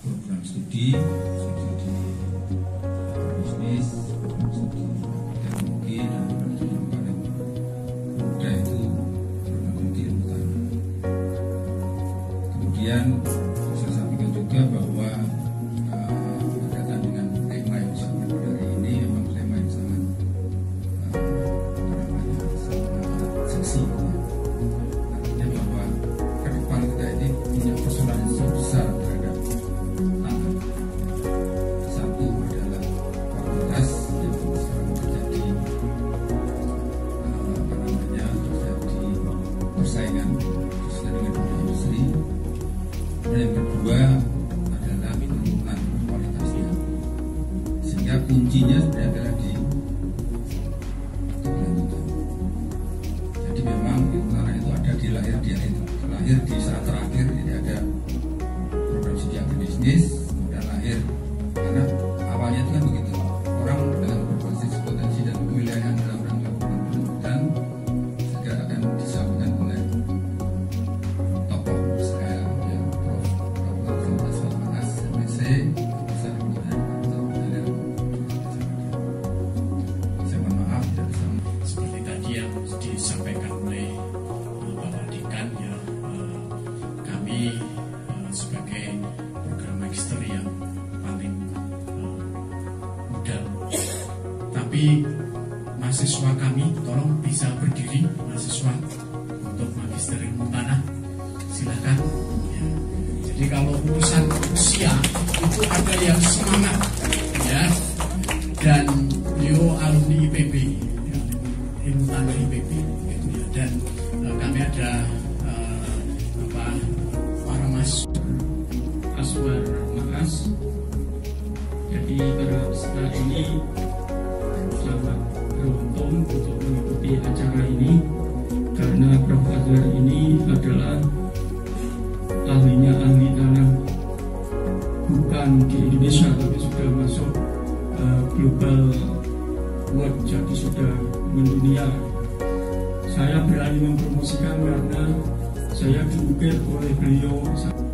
program studi bisnis, program studi teknologi, dan program yang paling mudah itu program studi ilmu tanah. Kemudian saya sampaikan juga bahwa berkaitan dengan tema yang disebut hari ini memang tema yang sangat seksi. Artinya bahwa ke depan kita ini punya persoalan yang besar terhadap tanah. Satu adalah kualitas yang sekarang terjadi terjadi persaingan khususnya dengan dunia industri. Dan yang kedua adalah penurunan kualitasnya, sehingga kuncinya sebenarnya adalah di keberlanjutan. Jadi memang tanah itu ada di lahir di saat terakhir. Jadi ada program studi agribisnis, kemudian lahir, karena awalnya itu kan begitu, orang dengan berbasis potensi dan kewilayahan dalam rangka penelitian juga akan disampaikan oleh tokoh Israel, ya, Prof. Dr. Manas, MSc, bisa kemudian saya mohon maaf tidak bisa. Seperti tadi yang disampaikan oleh Bapak Dekan, ya, kami sebagai program magister yang paling muda, tapi mahasiswa kami tolong bisa berdiri, mahasiswa untuk magister ilmu tanah, silakan. Ya. Jadi kalau urusan usia itu ada yang semangat, ya, dan beliau alumni IPB, ya, ilmu tanah IPB, gitu ya. Dan kami ada para mahasiswa Aswar Maas. Jadi pada saat ini sangat beruntung untuk mengikuti acara ini, karena Prof. Azwar ini adalah ahlinya ahli tanah, bukan di Indonesia tapi sudah masuk global world, jadi sudah mendunia. Saya berani mempromosikan karena saya diukir oleh beliau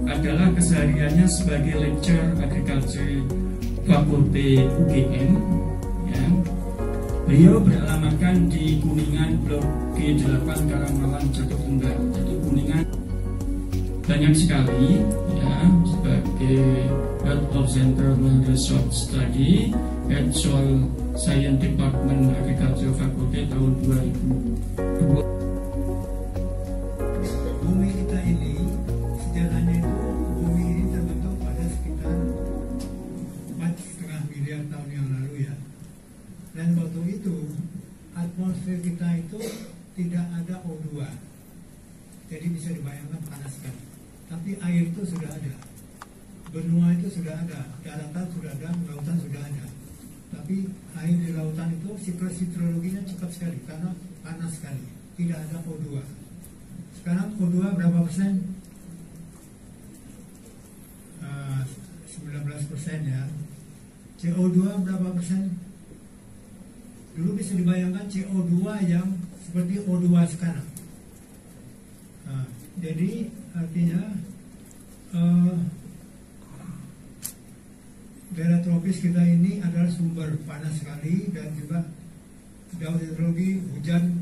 adalah kesehariannya sebagai lecturer agriculture Fakultas UGM, ya. Beliau beralamatkan di Kuningan, Blok G8, Karangmalang, Jatuh Tunggal. Jadi Kuningan banyak sekali, ya, sebagai Head of Center Research Study, Head Soil Science Department Agriculture Faculty tahun 2002. Bumi kita ini sejarahnya itu, bumi ini terbentuk pada sekitar 4,5 miliar tahun yang lalu, ya. Dan waktu itu atmosfer kita itu tidak ada O2, jadi bisa dibayangkan panas sekali. Tapi air itu sudah ada, benua itu sudah ada, daratan sudah ada, lautan sudah ada. Tapi air di lautan itu siklus hidrologinya cepat sekali karena panas sekali, tidak ada O2. Sekarang O2 berapa persen? 19%, ya. CO2 berapa persen? Dulu bisa dibayangkan CO2 yang seperti O2 sekarang. Jadi artinya daerah tropis kita ini adalah sumber panas sekali, dan juga daun hidrologi, hujan,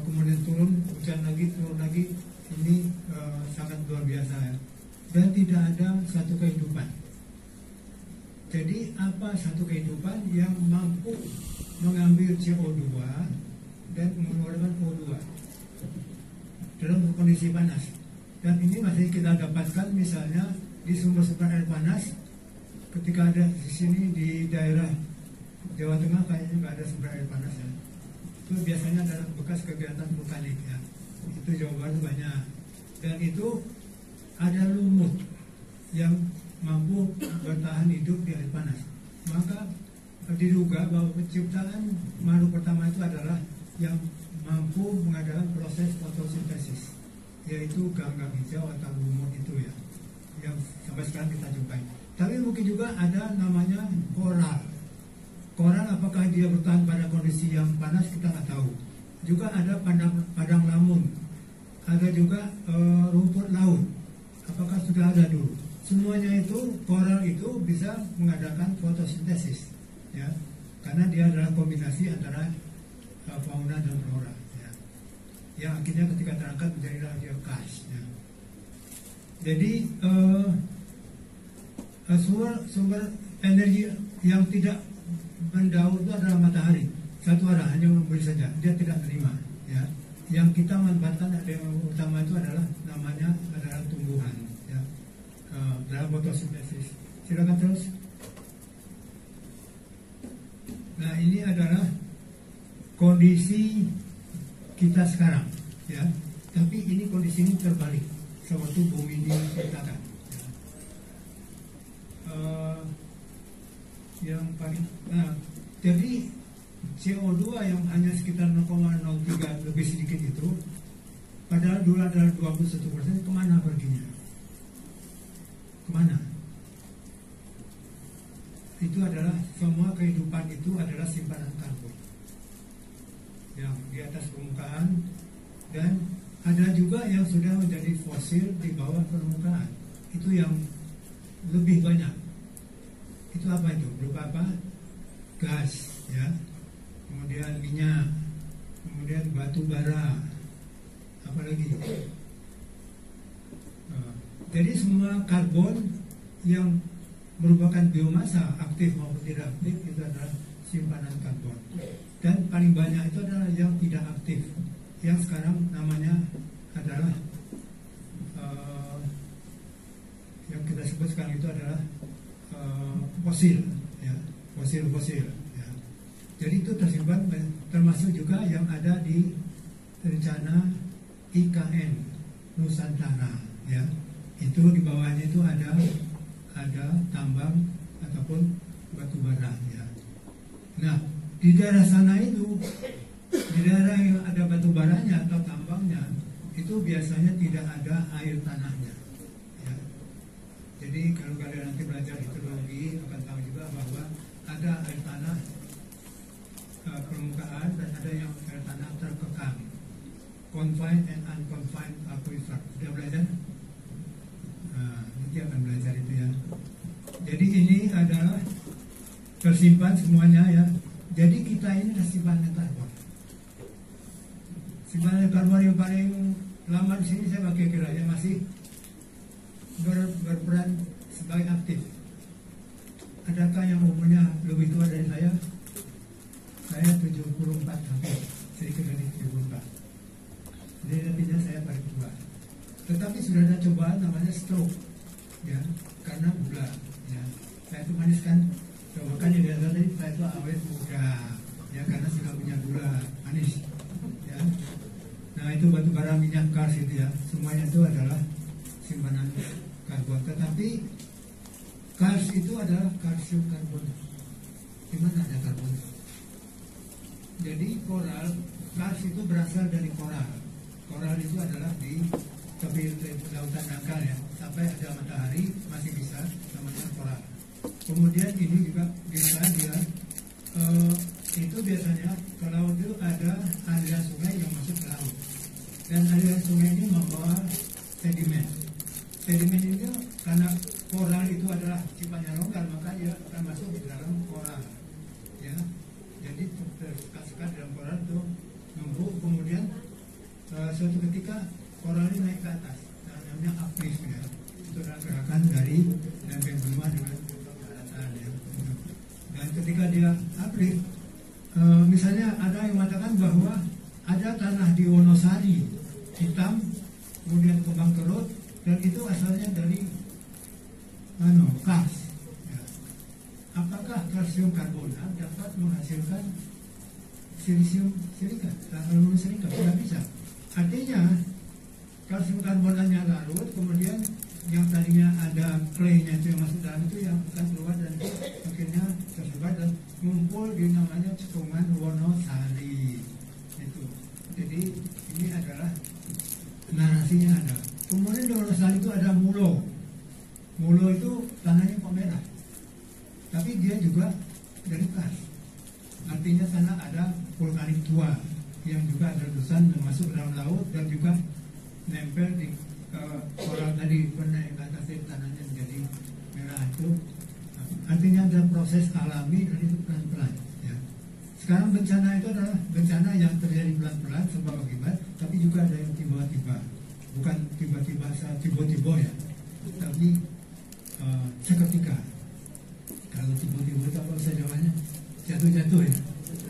kemudian turun, hujan lagi, turun lagi, ini sangat luar biasa, ya. Dan tidak ada satu kehidupan. Jadi apa satu kehidupan yang mampu mengambil CO2 dan mengeluarkan O2 dalam kondisi panas? Dan ini masih kita dapatkan misalnya di sumber-sumber air panas. Ketika ada di sini di daerah Jawa Tengah kayaknya nggak ada sumber air panas, ya. Itu biasanya adalah bekas kegiatan vulkanik, ya. Itu Jawa Barat banyak. Dan itu ada lumut yang mampu bertahan hidup di air panas. Maka diduga bahwa penciptaan makhluk pertama itu adalah yang mampu mengadakan proses fotosintesis, yaitu ganggang hijau atau lumut itu, ya, yang sampai sekarang kita jumpai. Tapi mungkin juga ada namanya koral. Koral apakah dia bertahan pada kondisi yang panas, kita nggak tahu. Juga ada padang lamun, ada juga rumput laut. Apakah sudah ada dulu? semuanya itu koral itu bisa mengadakan fotosintesis, ya, karena dia adalah kombinasi antara fauna dan flora, ya. Yang akhirnya ketika terangkat menjadilah dia gas, ya. Jadi sumber energi yang tidak mendaur itu adalah matahari, satu arah, hanya memberi saja, dia tidak terima, ya. Yang kita manfaatkan yang utama itu adalah namanya adalah tumbuhan, ya, dalam fotosintesis. Silakan terus. Nah, ini adalah kondisi kita sekarang, ya. Tapi ini kondisi ini terbalik sewaktu bumi ini diciptakan. Yang paling, nah, jadi CO2 yang hanya sekitar 0,03 lebih sedikit itu, padahal dulu adalah 21%, kemana perginya? Kemana? Itu adalah semua kehidupan itu adalah simpanan karbon yang di atas permukaan, dan ada juga yang sudah menjadi fosil di bawah permukaan. Itu yang lebih banyak. Itu apa itu? Berupa apa? Gas, ya. Kemudian minyak, kemudian batu bara, apalagi. Jadi semua karbon yang merupakan biomasa aktif maupun tidak aktif itu adalah simpanan karbon. Dan paling banyak itu adalah yang tidak aktif, yang sekarang namanya adalah yang kita sebut sekarang itu adalah fosil, ya, fosil, ya. Jadi itu tersimpan, termasuk juga yang ada di rencana IKN Nusantara, ya. Itu di bawahnya itu ada tambang ataupun batu bara, ya. Nah, di daerah sana itu, di daerah yang ada batu baranya atau tambangnya, itu biasanya tidak ada air tanahnya, ya. Jadi kalau kalian nanti belajar hidrologi akan tahu juga bahwa ada air tanah permukaan dan ada yang air tanah terkekang, confined and unconfined aquifer. Sudah belajar? Nanti akan belajar itu, ya. Jadi ini adalah tersimpan semuanya, ya. Jadi kita ini adalah simpanan karbon. Simpanan karbon yang paling lama di sini saya pakai kira yang masih berperan sebagai aktif. Adakah yang umurnya lebih tua dari saya? Saya 74 hampir, sedikit dari 74. Jadi artinya saya paling tua. Tetapi sudah ada cobaan namanya stroke, ya, karena gula, ya. Saya itu manis kan, coba kan yang biasa tadi saya itu awet muda, ya, karena sudah punya gula manis, ya. Nah, itu batu bara, minyak, kars itu, ya, semuanya itu adalah simpanan karbon. Tetapi kars itu adalah kalsium karbon. Di mana ada karbon? Jadi koral, kars itu berasal dari koral. Koral itu adalah di tepi lautan dangkal, ya, sampai ada matahari masih bisa namanya koral. Kemudian ini juga bisa dia itu biasanya ke laut itu ada aliran sungai yang masuk ke laut, dan aliran sungai ini membawa sedimen. Sedimen itu karena koral itu adalah sifatnya longgar, maka dia akan masuk di dalam koral, ya. Jadi tersekat dalam koral itu numpuk, kemudian suatu ketika koral ini naik ke atas, namanya uplift, ya. Itu adalah gerakan dari lempeng benua dengan daratan, ya. Dan ketika dia uplift, misalnya ada yang mengatakan bahwa ada tanah di Wonosari hitam, kemudian kembang kerut, dan itu asalnya dari kars, ya. Apakah kalsium karbonat dapat menghasilkan silisium silika, aluminium silika? Tidak bisa. Artinya kalsium karbonatnya larut, kemudian yang tadinya ada clay-nya itu yang masuk dalam itu yang akan keluar, dan akhirnya tersebar dan ngumpul di namanya cekungan Wonosari itu. Jadi ini adalah narasinya ada. Kemudian di Wonosari itu ada Mulo. Mulo itu tanahnya kok merah, tapi dia juga dari kars. Artinya sana ada vulkanik tua yang juga ada letusan yang masuk ke dalam laut dan juga nempel di koral tadi, pernah yang atas tanahnya menjadi proses alami dan itu pelan-pelan. Ya. Sekarang bencana itu adalah bencana yang terjadi pelan-pelan sebab akibat, tapi juga ada yang tiba-tiba, bukan tiba-tiba ya, tapi seketika. Kalau tiba-tiba itu apa saya jawabnya? Jatuh-jatuh ya.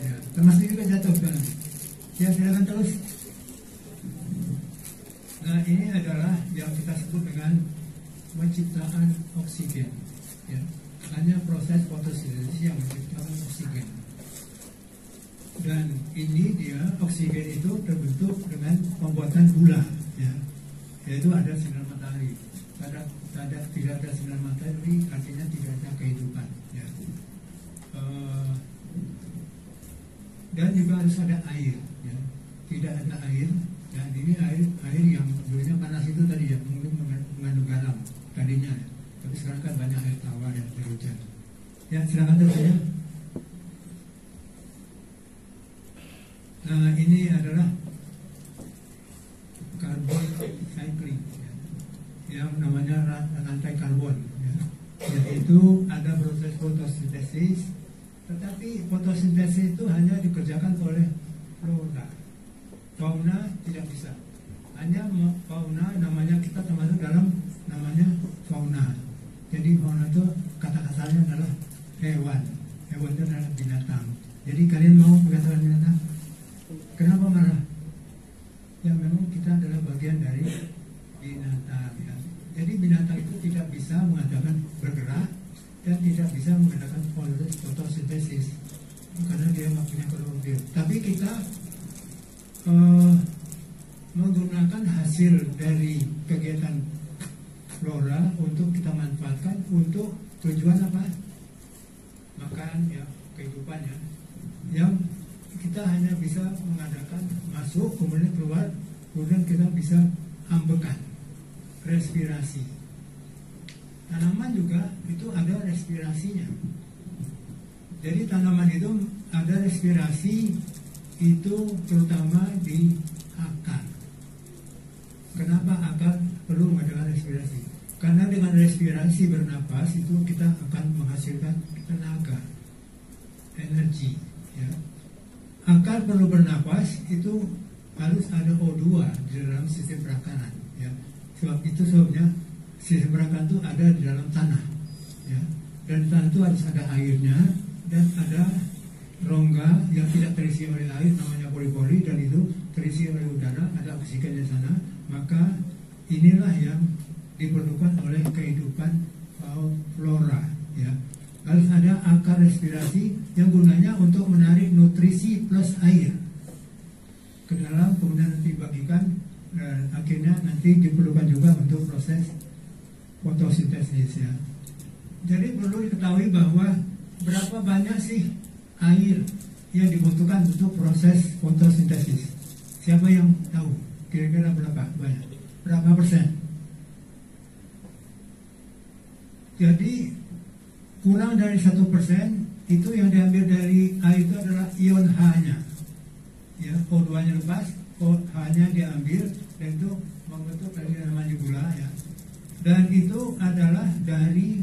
Ya. Termasuk juga jatuh kan. Ya silakan terus. Nah ini adalah yang kita sebut dengan penciptaan oksigen. Ya. Hanya proses fotosintesis yang menciptakan oksigen. Dan ini dia oksigen itu terbentuk dengan pembuatan gula, ya. Yaitu ada sinar matahari. Tidak ada sinar matahari artinya tidak ada kehidupan. Ya. Dan juga harus ada air. Ya. Tidak ada air. Dan ini air yang dulunya panas itu tadi ya, mungkin mengandung garam tadinya. Ya. Tapi sekarang kan banyak air tawar yang berhujan. Ya silakan terus ya. Nah ini adalah karbon cycling ya, yang namanya rantai karbon ya. Yaitu ada proses fotosintesis, tetapi fotosintesis itu hanya dikerjakan oleh flora. Fauna tidak bisa. Hanya fauna namanya kita termasuk dalam namanya fauna. Jadi fauna itu kata kasarnya adalah hewan. Hewan itu adalah binatang. Jadi kalian mau mengatakan binatang? Kenapa marah? Ya memang kita adalah bagian dari binatang ya. Jadi binatang itu tidak bisa mengadakan bergerak dan tidak bisa mengadakan fotosintesis karena dia nggak punya klorofil. Tapi kita menggunakan hasil dari kegiatan flora untuk kita manfaatkan untuk tujuan apa? Makan ya, kehidupan ya. Yang kita hanya bisa mengadakan masuk kemudian keluar, kemudian kita bisa ambekan, respirasi. Tanaman juga itu ada respirasinya. Jadi tanaman itu ada respirasi itu terutama di akar. Kenapa akar perlu mengadakan respirasi? Karena dengan respirasi bernapas itu kita akan menghasilkan tenaga, energi. Ya. Akar perlu bernapas itu harus ada O2 di dalam sistem perakaran. Ya. Sebab itu sebabnya sistem perakaran itu ada di dalam tanah. Ya. Dan tanah itu harus ada airnya dan ada rongga yang tidak terisi oleh air namanya pori-pori dan itu terisi oleh udara, ada oksigen di sana. Maka inilah yang diperlukan oleh kehidupan flora ya. Harus ada akar respirasi yang gunanya untuk menarik nutrisi plus air ke dalam, kemudian nanti bagikan dan akhirnya nanti diperlukan juga untuk proses fotosintesis ya. Jadi perlu diketahui bahwa berapa banyak sih air yang dibutuhkan untuk proses fotosintesis. Siapa yang tahu? Kira-kira berapa banyak? Berapa persen? Jadi kurang dari 1% itu yang diambil dari air itu adalah ion H-nya. Ya, O2-nya lepas, H-nya diambil dan itu membentuk tadi namanya gula ya. Dan itu adalah dari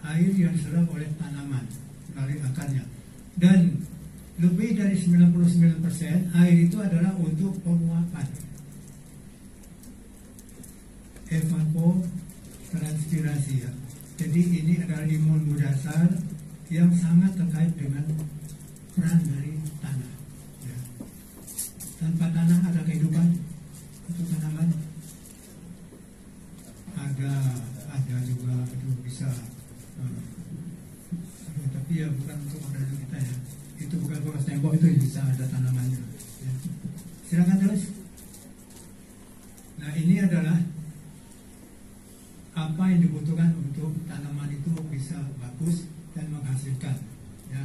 air yang diserap oleh tanaman melalui akarnya. Dan lebih dari 99% air itu adalah untuk penguapan, evapotranspirasi ya. Jadi ini adalah ilmu dasar yang sangat terkait dengan peran dari tanah ya. Tanpa tanah ada kehidupan untuk tanaman? Ada juga itu bisa tapi ya bukan untuk modern kita ya. Itu bukan bekas tembok, itu bisa ada tanamannya ya. Silakan terus. Nah ini adalah apa yang dibutuhkan untuk tanaman itu bisa bagus dan menghasilkan ya.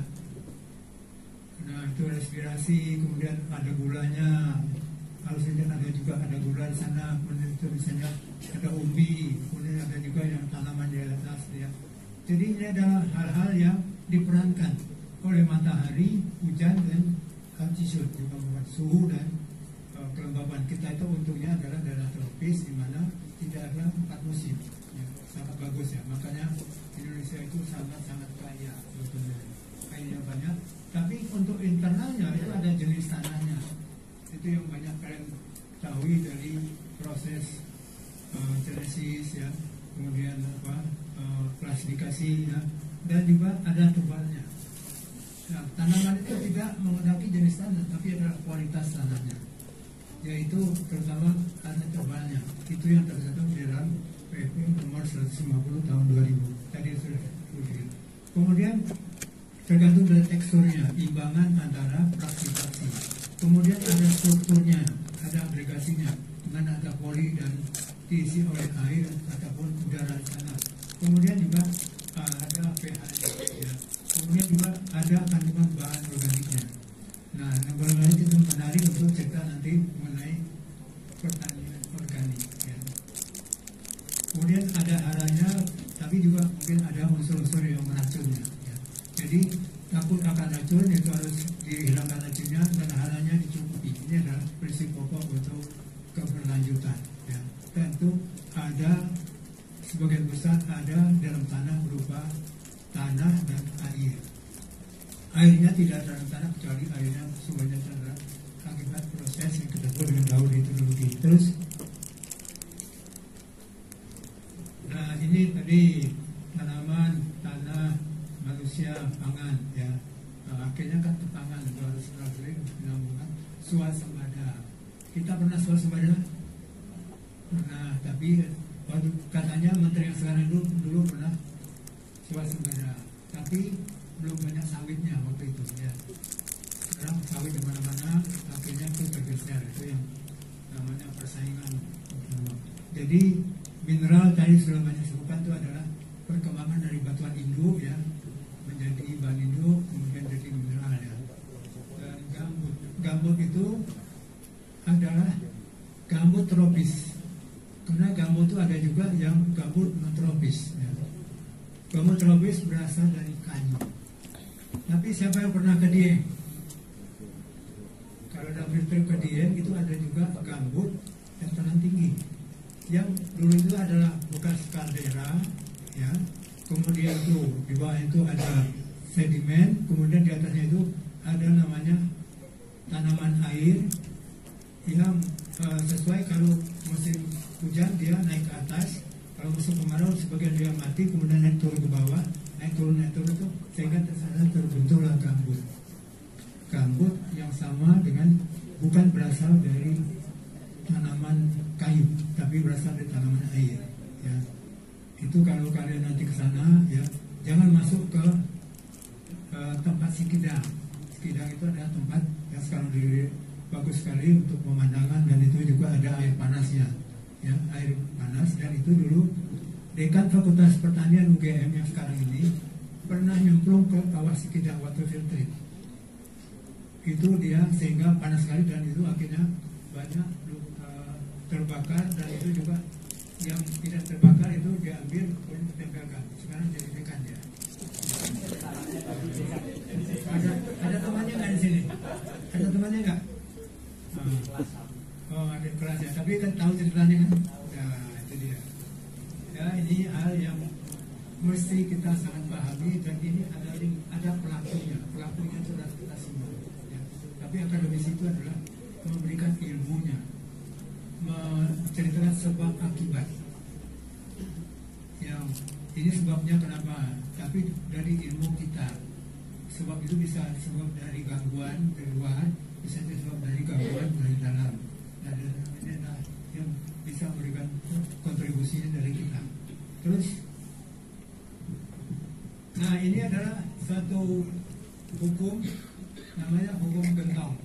Nah itu respirasi, kemudian ada gulanya, harusnya ada juga ada gula di sana, kemudian itu misalnya ada umbi, kemudian ada juga yang tanaman di atas ya. Jadi ini adalah hal-hal yang diperankan oleh matahari, hujan dan altitude, suhu dan kelembaban. Kita itu untungnya adalah daerah tropis di mana tidak ada 4 musim ya, sangat bagus ya. Makanya Indonesia Indonesia itu sangat-sangat kaya sebetulnya, kayanya banyak. Tapi untuk internalnya itu ada jenis tanahnya. Itu yang banyak kalian tahu dari proses genesis ya, kemudian klasifikasi ya, dan juga ada tubalnya. Nah, tanaman itu tidak menghendaki jenis tanah, tapi adalah kualitas tanahnya, yaitu terutama tanah tubalnya. Itu yang tercantum di dalam PP nomor 150 tahun 2000 tadi sudah disebutkan. Kemudian tergantung dari teksturnya, imbangan antara fraksi-fraksi. Kemudian ada strukturnya, ada agregasinya, di mana ada poli dan diisi oleh air ataupun udara di sana. Kemudian juga ada pH, ya. Kemudian juga ada kandungan bahan organiknya. Nah, barangkali itu menarik untuk cerita nanti mengenai pertanian organik. Ya. Kemudian ada haranya, tapi juga mungkin ada unsur-unsur yang meracunnya. Ya. Jadi takut akan racun itu harus dihilangkan racunnya dan haranya dicukupi. Ini adalah prinsip pokok untuk keberlanjutan. Ya. Tentu ada sebagian besar ada dalam tanah berupa tanah dan air. Airnya tidak dalam tanah kecuali airnya sumbernya adalah akibat proses yang kita sebut dengan daur hidrologi. Terus, nah ini tadi tanaman, tanah, manusia, pangan ya. Nah, akhirnya kan ke pangan harus sering menyambungkan swasembada. Kita pernah swasembada? Pernah, tapi katanya menteri yang sekarang dulu pernah swasembada, tapi belum banyak sawitnya waktu itu ya. Sekarang sawit di mana-mana, akhirnya itu tergeser, itu yang namanya persaingan. Jadi mineral tadi sudah banyak disebutkan itu adalah perkembangan dari batuan induk ya menjadi bahan induk, kemudian jadi mineral ya. Dan gambut itu adalah gambut tropis. Karena gambut itu ada juga yang gambut non tropis ya. Gambut tropis berasal dari kayu. Tapi siapa yang pernah ke Dieng? Kalau dalam trip ke Dieng itu ada juga gambut dataran tinggi. Yang dulu itu adalah bekas kaldera, ya. Kemudian itu di bawah itu ada sedimen, kemudian di atasnya itu ada namanya tanaman air yang sesuai kalau musim hujan dia naik ke atas, kalau musim kemarau sebagian dia mati, kemudian naik turun ke bawah, naik turun itu sehingga tersana terbentuklah gambut. Gambut yang sama dengan bukan berasal dari tanaman kayu, tapi berasal dari tanaman air. Ya. Itu kalau kalian nanti ke sana, ya jangan masuk ke tempat Sikidang. Sikidang itu adalah tempat yang sekarang bagus sekali untuk pemandangan dan itu juga ada air panasnya. Ya, air panas, dan itu dulu dekan Fakultas Pertanian UGM yang sekarang ini pernah nyemplung ke kawah Sikidang water filtrate. Itu dia sehingga panas sekali dan itu akhirnya banyak terbakar, dan itu juga yang tidak terbakar itu diambil oleh ditempelkan. Sekarang jadi dekan ya. Ada temannya nggak di sini? Ada temannya nggak? Oh, ada kelas ya. Tapi kan tahu ceritanya kan? Ya, itu dia. Ya, ini hal yang mesti kita sangat pahami, dan ini ada pelakunya. Pelakunya sudah kita simak. Ya. Tapi akademis itu adalah memberikan ilmunya, menceritakan sebab akibat. Yang ini sebabnya kenapa? Tapi dari ilmu kita, sebab itu bisa sebab dari gangguan dari luar, bisa sebab dari gangguan dari dalam. Dan ini adalah yang bisa memberikan kontribusinya dari kita. Terus, nah ini adalah satu hukum, namanya hukum gentong.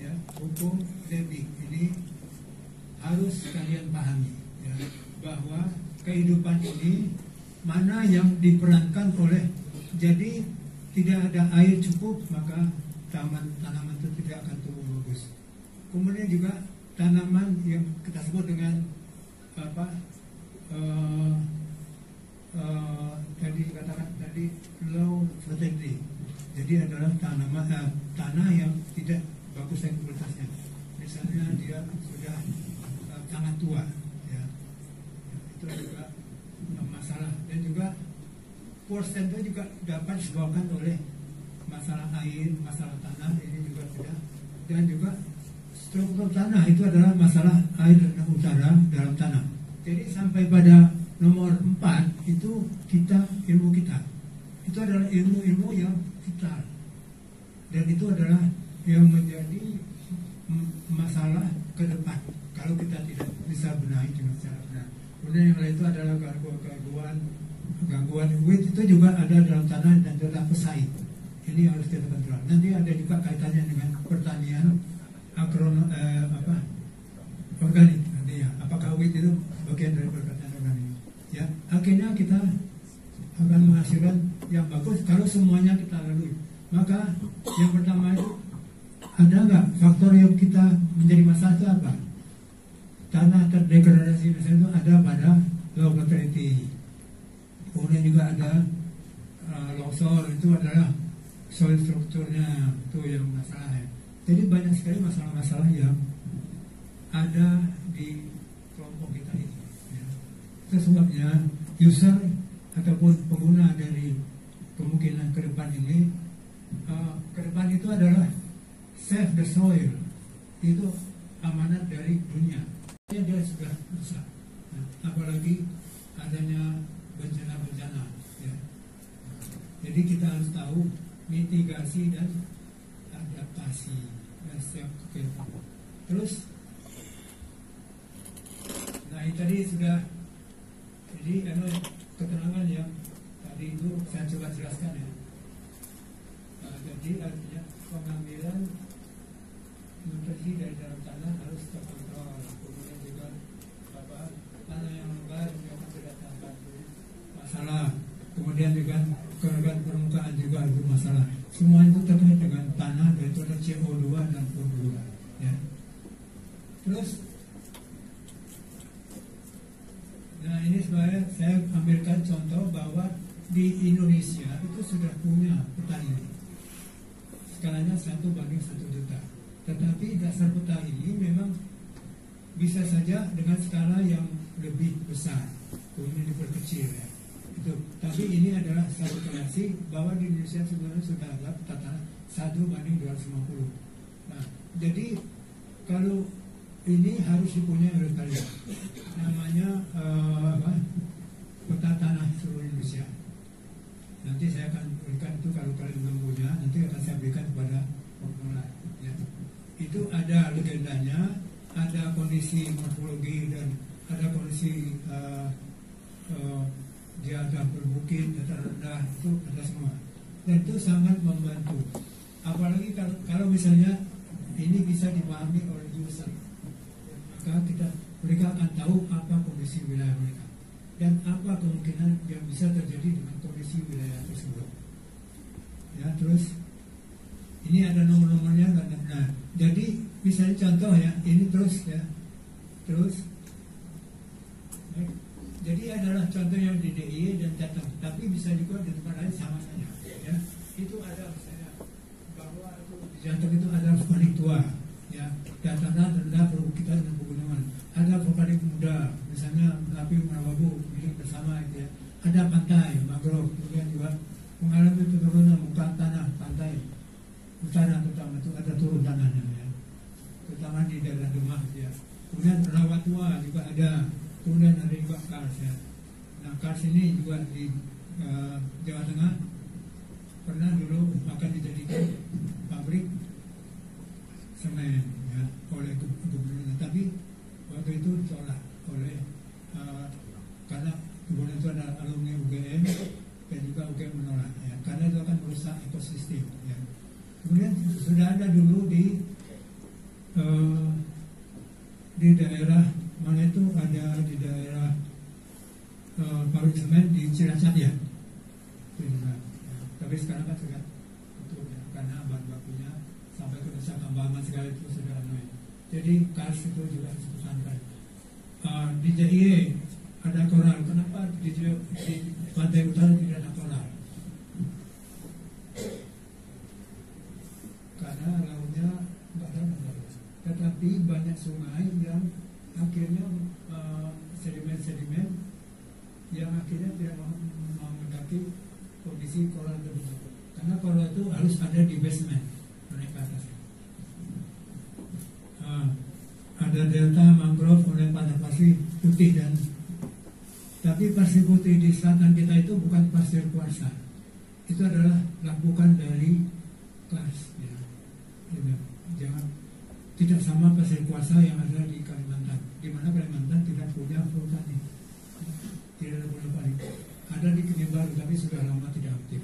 Ya, hukum Lebig ini harus kalian pahami ya, bahwa kehidupan ini mana yang diperankan oleh, jadi tidak ada air cukup maka tanaman itu tidak akan tumbuh bagus. Kemudian juga tanaman yang kita sebut dengan apa tadi dikatakan tadi low fertility, jadi adalah tanah yang tidak bagus dari kualitasnya. Misalnya dia sudah sangat tua, ya. Itu juga masalah. Dan juga porsen itu juga dapat disebabkan oleh masalah air, masalah tanah, ini juga tidak. Dan juga struktur tanah itu adalah masalah air dan udara dalam tanah. Jadi sampai pada nomor 4 itu ilmu kita itu adalah ilmu-ilmu yang vital, dan itu adalah yang menjadi masalah ke depan kalau kita tidak bisa benahi dengan secara benar. Kemudian yang lain itu adalah gangguan wit itu juga ada dalam tanah dan juga pesait. Ini harus kita kontrol. Nanti ada juga kaitannya dengan pertanian organik. Nanti ya, apakah wit itu bagian dari pertanian organik? Ya, akhirnya kita akan menghasilkan yang bagus kalau semuanya kita lalui. Maka yang pertama itu, ada nggak faktor yang kita menjadi masalah itu apa? Tanah terdegradasi itu ada pada low fertility. Kemudian juga ada longsor, itu adalah soil strukturnya, itu yang masalah ya. Jadi banyak sekali masalah-masalah yang ada di kelompok kita ini ya. Itu sebabnya user ataupun pengguna dari kemungkinan ke depan ini, ke depan itu adalah save the soil, itu amanat dari dunia. Dia sudah rusak, apalagi adanya bencana-bencana ya. Jadi kita harus tahu mitigasi dan adaptasi dan siap kegiatan. Terus, nah ini tadi sudah, jadi keterangan yang tadi itu saya coba jelaskan ya. Jadi artinya pengambilan nutrisi dari dalam tanah harus terkontrol. Kemudian juga tanah yang lembab yang terdapat masalah. Kemudian juga kelembaban permukaan juga itu masalah. Semua itu terkait dengan tanah, dan itu ada CO2 dan O2 ya. Terus, nah ini sebenarnya saya ambilkan contoh bahwa di Indonesia itu sudah punya petani. Skalanya 1 banding 1 juta. Tetapi dasar peta ini memang bisa saja dengan skala yang lebih besar, kemudian diperkecil ya. Itu. Tapi ini adalah satu kreasi bahwa di Indonesia sebenarnya sudah ada tata 1 banding 250. Nah, jadi kalau ini harus dipunyai oleh kalian. Namanya peta tanah seluruh Indonesia. Nanti saya akan berikan itu, kalau kalian belum punya, nanti akan saya berikan kepada pengelola. Ya. Itu ada legendanya, ada kondisi morfologi, dan ada kondisi dia ada berbukit, dataran rendah, itu ada semua. Dan itu sangat membantu. Apalagi kalau misalnya ini bisa dipahami oleh user, maka mereka akan tahu apa kondisi wilayah mereka dan apa kemungkinan yang bisa terjadi dengan kondisi wilayah tersebut. Ya, terus ini ada nomor-nomornya. Nah, jadi misalnya contoh ya, ini terus ya, terus. Jadi adalah contoh yang di DIY dan Jateng, tapi bisa juga di tempat lain sama saja. Ya, itu ada misalnya bahwa di Jateng itu ada vulkanik tua, ya, dataran rendah, perbukitan dan pegunungan. Ada vulkanik muda, misalnya api Merabu milik bersama, itu ya. Ada pantai, mangrove, kemudian juga mengalami penurunan muka tanah pantai utara, terutama itu ada turun tanahnya, ya, terutama di daerah Demak, ya. Kemudian rawa tua juga ada. Kemudian ada juga Kars ya. Nah, Kars ini juga di Jawa Tengah pernah dulu akan dijadikan pabrik semen ya, oleh gubernur, tapi waktu itu ditolak oleh karena gubernur itu ada alumni UGM dan juga UGM menolak ya, karena itu akan merusak ekosistem ya. Kemudian sudah ada dulu di daerah mana itu, ada di daerah pabrik semen di Cilacap ya. Tapi sekarang kan sudah itu ya, karena bahan bakunya sampai ke Nusa Kambangan segala itu sudah ya. Jadi Kars itu juga disebutkan. Di DIY ada koral. Kenapa di pantai utara tidak ada koral? Karena lautnya nggak ada. Tetapi banyak sungai yang akhirnya sedimen-sedimen yang akhirnya tidak mau mendaki kondisi coral terbentuk. Karena coral itu harus ada di basement, naik ke atas. Ada delta mangrove oleh pada pasir putih tapi pasir putih di selatan kita itu bukan pasir kuarsa, itu adalah lapukan dari kars. Ya. Jangan tidak sama pasir kuarsa yang ada di Kalimantan, di mana Kalimantan tidak punya vulkanik, tidak ada vulkanik. Ada di Kinibalu tapi sudah lama tidak aktif.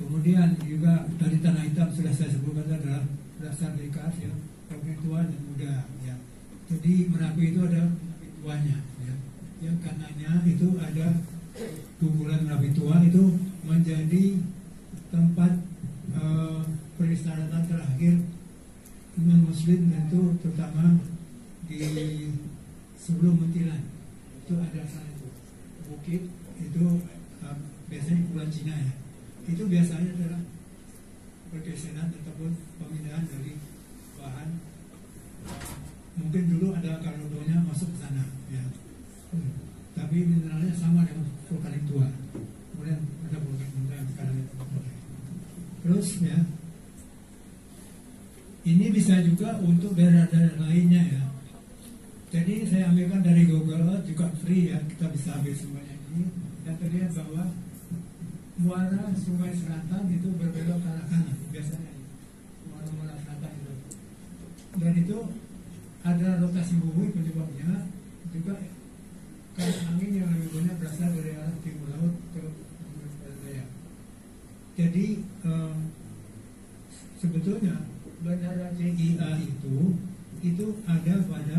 Kemudian juga dari tanah hitam sudah saya sebutkan adalah dasar dari kars ya. Merapi tua dan muda ya. Jadi Merapi itu ada Merapi tuanya ya. Yang kanannya itu ada guguran Merapi tua, itu menjadi tempat peristirahatan terakhir non muslim, itu terutama di sebelum Muntilan itu ada sana itu bukit itu biasanya pulau Cina ya. Itu biasanya adalah pergeseran ataupun pemindahan dari bahan, mungkin dulu ada karbonnya masuk ke sana ya. Tapi mineralnya sama dengan vulkanik tua, kemudian ada vulkanik muda yang sekarang itu. Terus ya, ini bisa juga untuk daerah-daerah lainnya ya. Jadi saya ambilkan dari Google juga free ya, kita bisa ambil semuanya ini dan terlihat bahwa muara Sungai Selatan itu berbelok ke arah kanan biasanya. Muara Selatan itu. Dan itu ada rotasi bumi penyebabnya juga karena angin yang lebih banyak berasal dari arah timur laut ke barat daya. Jadi sebetulnya bandara CIA itu ada pada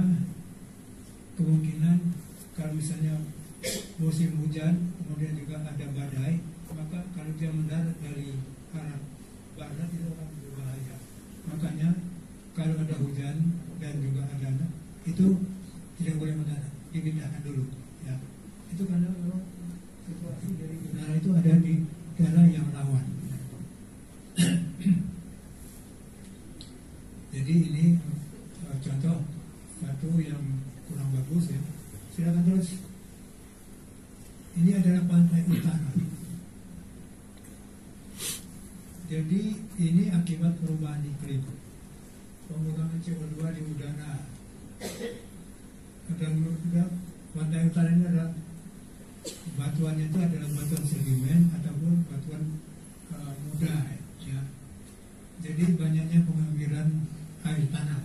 kemungkinan kalau misalnya musim hujan kemudian juga ada badai, maka kalau dia mendarat dari arah barat itu akan berbahaya. Makanya kalau ada hujan dan juga ada itu tidak boleh mendarat, dipindahkan dulu ya. Itu karena kalau situasi dari udara itu ada di daerah yang rawan. Jadi ini contoh satu yang kurang bagus ya. Silakan terus. Ini adalah pantai utara. Jadi ini akibat perubahan iklim, pengurangan CO2 di udara. Dan pantai utara ini adalah batuannya itu adalah batuan sedimen ataupun batuan muda ya. Jadi banyaknya pengambilan air tanah.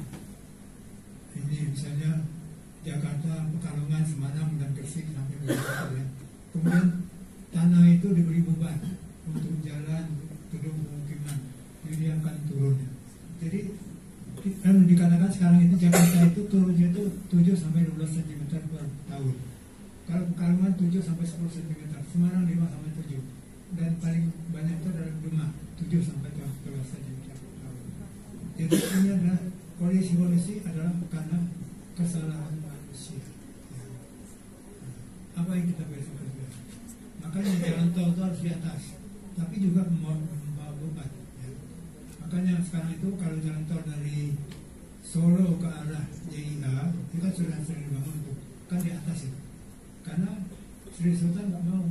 Ini misalnya Jakarta, Pekalongan, Semarang dan Gresik sampai Jakarta ya. Kemudian tanah itu diberi beban untuk jalan, gedung pemukiman, jadi akan turun. Jadi kan dikatakan sekarang itu Jakarta itu turunnya itu 7 sampai 12 cm per tahun. Kalau Pekalongan 7 sampai 10 cm, Semarang 5 sampai 7, dan paling banyak itu adalah Demak 7 sampai 12 cm per tahun. Jadi ini adalah kondisi adalah karena kesalahan manusia. Apa yang kita bisa kerja? Makanya jalan tol itu harus di atas, tapi juga membawa beban. Ya. Makanya sekarang itu kalau jalan tol dari Solo ke arah JIA itu kan sudah sering dibangun tuh, kan di atas itu. Karena Sri Sultan nggak mau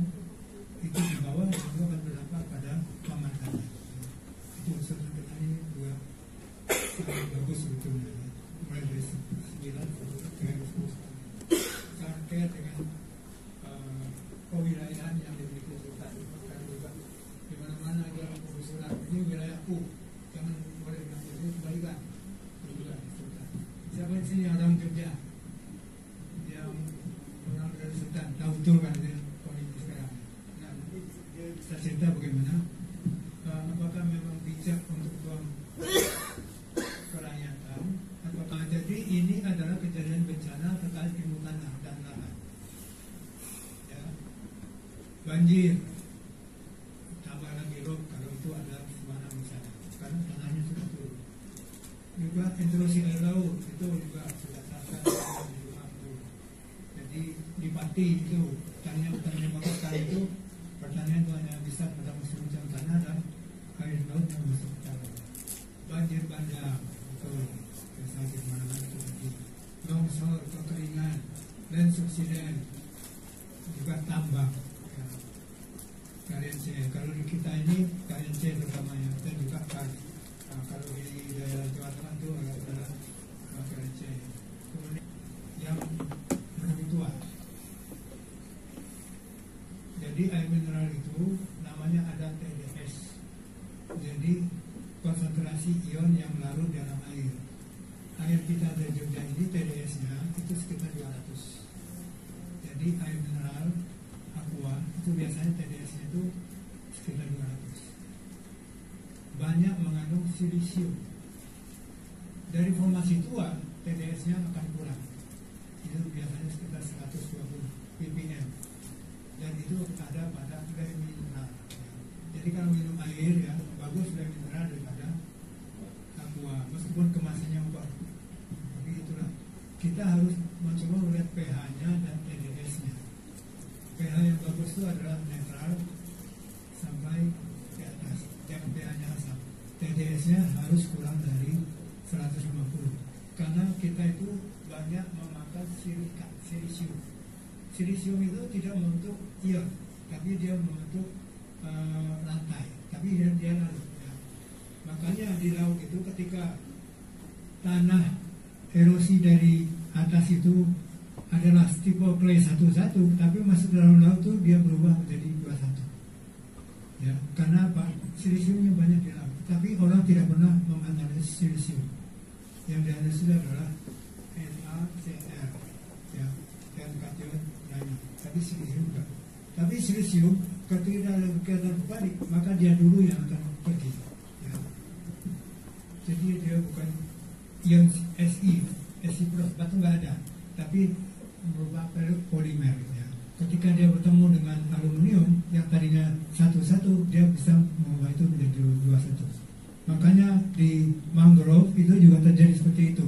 itu di bawah, itu akan berdampak pada pemandangan. Itu Sultan ini juga sangat bagus sebetulnya. Mulai dari 9 dengan 10 sampai dengan kewilayahan yang dimiliki Sultan. Karena juga di mana-mana ada pengusulan ini wilayahku, jangan boleh bilang ini kembalikan. Juga Sultan. Siapa di sini orang Jogja yang orang dari Sultan tahu betul kan ini kondisi sekarang. Nah, dia bisa cerita bagaimana apakah memang bijak untuk buang kerakyatan apakah jadi ini adalah kejadian bencana terkait ilmu tanah dan lahan ya. Banjir tambah lagi rob kalau itu ada semana misalnya karena tanahnya sudah turun. Juga intrusi air laut itu juga sudah terasa. Jadi di Pati itu pertanian bagus sekali itu pertanian itu hanya bisa pada musim hujan tanah dan air laut yang masuk ke dalam. Banjir bandang betul misalnya di mana-mana terjadi. Longsor, kekeringan, land subsiden, juga tambang. Ya. KNC. Kalau di kita ini KNC terutamanya, dan juga KAR. Nah, kalau di daerah Jawa Tengah itu adalah KNC. Kemudian yang lebih tua. Jadi air mineral itu namanya ada TDS. Jadi konsentrasi ion yang larut dalam air. Air kita dari Jogja ini TDS-nya itu sekitar 200. Jadi air mineral aqua itu biasanya TDS-nya itu sekitar 200. Banyak mengandung silisium. Dari formasi tua TDS-nya akan kurang. Itu biasanya sekitar 120 ppm. Dan itu ada pada air mineral. Jadi kalau minum air ya bagus air mineral daripada aqua, meskipun kemasannya ubah. Tapi itulah kita harus mencoba melihat pH-nya dan TDS-nya. pH yang bagus itu adalah netral sampai ke atas, yang pH-nya asam. TDS-nya harus kurang dari 150. Karena kita itu banyak memakan silika, silisium. Silisium itu tidak membentuk ion, tapi dia membentuk lantai, tapi dia larut. Ya. Makanya di laut itu ketika tanah erosi dari atas itu adalah tipe clay 1-1, tapi masuk dalam laut itu dia berubah menjadi 2-1. Ya, karena apa? Silisiumnya banyak di laut, tapi orang tidak pernah menganalisis silisium. Yang dianalisis adalah NaCl, ya, dan kation lainnya. Tapi silisium enggak. Tapi silisium ketika ada kegiatan berbalik, maka dia dulu yang akan pergi. Ya. Jadi dia bukan ion Si plus, batu nggak ada, tapi merupakan polimer. Ya. Ketika dia bertemu dengan aluminium yang tadinya 1-1, dia bisa mengubah itu menjadi 2-1. Makanya di mangrove itu juga terjadi seperti itu.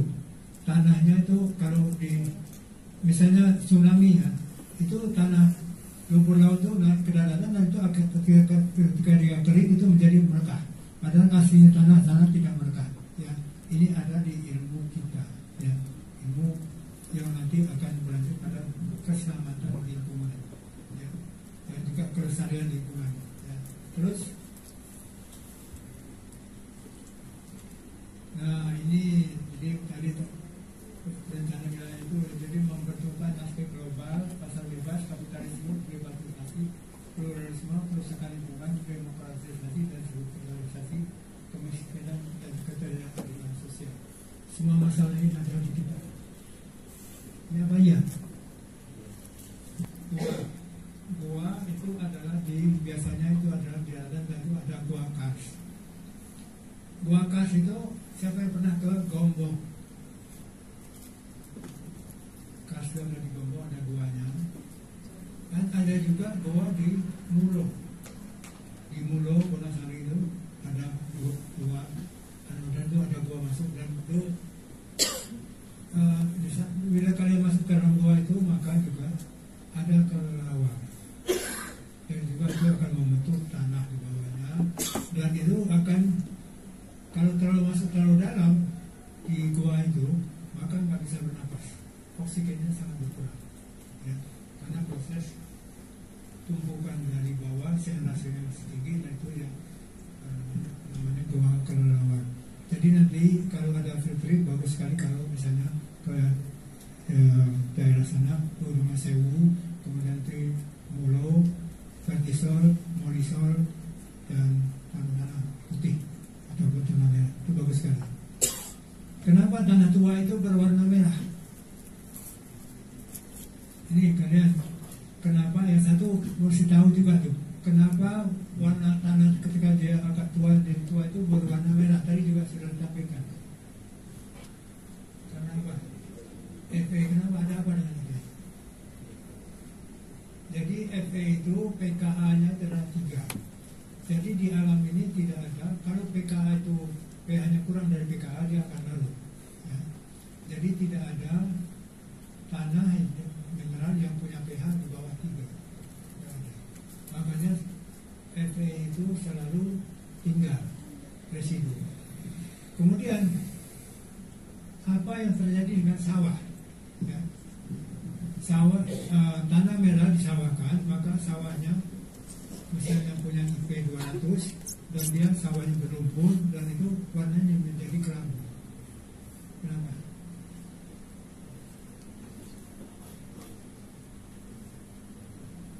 Tanahnya itu kalau di misalnya tsunami ya, itu tanah lumpur laut itu naik ke daratan dan itu ketika dia kering itu menjadi merekah. Padahal aslinya tanah tidak merekah. Ya, ini ada di ilmu kita. Ya, ilmu yang nanti akan berlanjut pada keselamatan lingkungan. Ya, dan juga kelestarian lingkungan. Ya. Terus, nah ini jadi tadi rencana wilayah itu jadi mempertemukan aspek global, pasar bebas, kapitalisme, privatisasi, pluralisme, perusahaan lingkungan, demokratisasi dan strukturalisasi, kemiskinan dan ketidakadilan sosial. Semua masalah ini ada di kita. Ini apa ya? Gua itu adalah biasanya itu adalah di Adan dan itu ada gua kars. Gua kars itu siapa yang pernah ke Gombong? Kasdam di Gombong ada guanya, dan ada juga gua di Mulo. Di Mulo Wonosari itu ada gua, dan itu ada gua masuk dan itu bila kalian masuk ke dalam gua itu maka juga ada kelelawar dan juga itu akan membentuk tanah di bawahnya dan itu akan kalau terlalu masuk terlalu dalam di gua itu maka nggak bisa bernapas. Oksigennya sangat berkurang ya, karena proses tumpukan dari bawah sentrasinya masih tinggi dan itu yang namanya gua kelelawar. Jadi nanti kalau ada field trip bagus sekali kalau misalnya ke daerah sana ke Rumah Sewu, kemudian ke Mulo, Vertisol, Molisol dan tanah putih ataupun tanah merah itu bagus sekali. Kenapa tanah tua itu berwarna merah? Ini kalian, kenapa yang satu mesti tahu juga tuh, kenapa warna tanah ketika dia agak tua dan tua itu berwarna merah, tadi juga sudah ditampilkan. Karena apa? Fe, kenapa ada apa dengan itu? Jadi Fe itu pKa-nya adalah 3. Jadi di alam ini tidak ada, kalau pKa itu pH-nya kurang dari pKa dia akan larut. Ya. Jadi tidak ada tanah mineral yang punya pH di bawah 3. Makanya Fe itu selalu tinggal residu. Kemudian apa yang terjadi dengan sawah? Ya. Sawah tanah merah disawahkan, maka sawahnya misalnya punya IP 200 dan dia sawahnya berlumpur dan itu warnanya menjadi kelabu. Kenapa?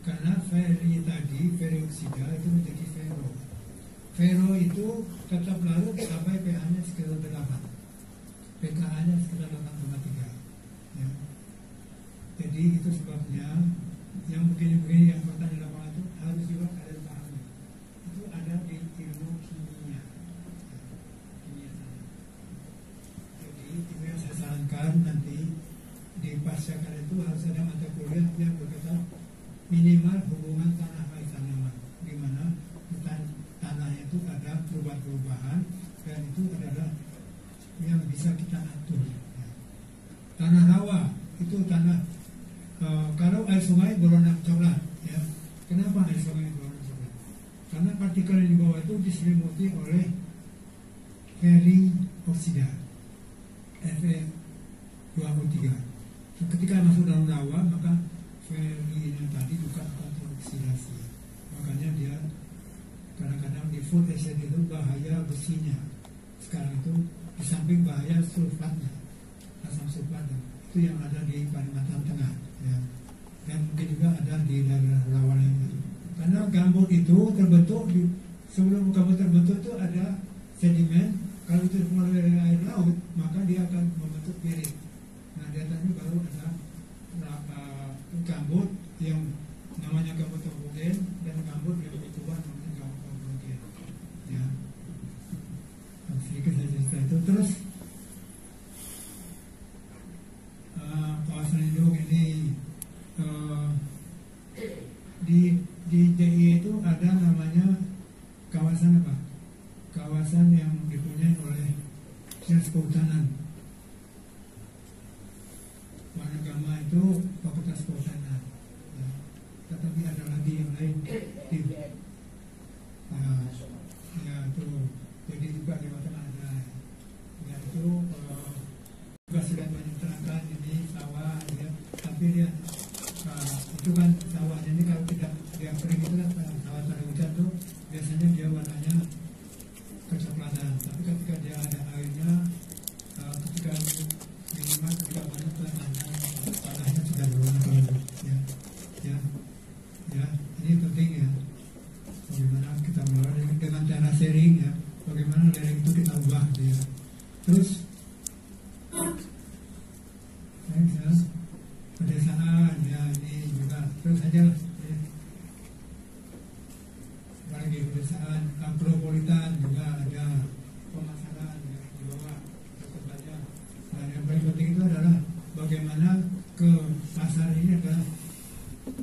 Karena ferrooksida itu menjadi ferro. Ferro itu tetap larut sampai pH-nya sekitar 8, pKa-nya sekitar 8,3. Ya. Jadi itu sebabnya yang begini-begini yang pertanyaan di lapangan itu harus juga ada pahamnya. Itu ada di ilmu kimia. Jadi itu yang saya sarankan nanti di pasca itu harus ada mata kuliah yang berkaitan minimal hubungan tanah air tanaman, di mana tanahnya itu ada perubahan-perubahan dan itu adalah yang bisa kita atur. Tanah rawa itu tanah kalau air sungai berwarna coklat, ya. Kenapa air sungai berwarna coklat? Karena partikel yang di bawah itu diselimuti oleh ferrooksida Fe2O3. Ketika masuk dalam rawa maka ferrinya tadi juga akan teroksidasi. Makanya dia kadang-kadang di food acid itu bahaya besinya. Sekarang itu di samping bahaya sulfatnya, asam sulfat itu yang ada di Kalimantan Tengah, ya. Dan mungkin juga ada di daerah rawa lainnya. Karena gambut itu terbentuk sebelum gambut terbentuk itu ada sedimen. Kalau itu melalui air laut maka dia akan membentuk piring. Nah di atasnya baru ada gambut yang namanya gambut homogen dan gambut yang berubah namanya gambut homogen, ya. Sedikit saja cerita itu. Terus kawasan induk ini di DIY itu ada namanya kawasan apa? Kawasan yang dipunyai oleh Dinas Kehutanan. Wanagama itu Fakultas Kehutanan, ya. Tetapi ada lagi yang lain ya itu jadi juga di Batam ada, ya itu juga sudah banyak terangkan ini sawah, ya. Tapi dia itu kan sawahnya ini kalau tidak dia kering itu kan sawah pada hujan tuh biasanya dia warnanya kecoklatan, tapi ketika dia ada airnya, ketika minimal ketika banyak tanahnya sudah berwarna kelabu, ya. Ini penting, ya. Bagaimana kita melalui dengan cara sharing, ya. Bagaimana dari itu kita ubah, ya. Terus pedesaan, ya, ini juga terus saja, ya. Apalagi pedesaan, agropolitan juga ada pemasaran, ya, di bawah tetap saja. Nah, yang paling penting itu adalah bagaimana ke pasar ini adalah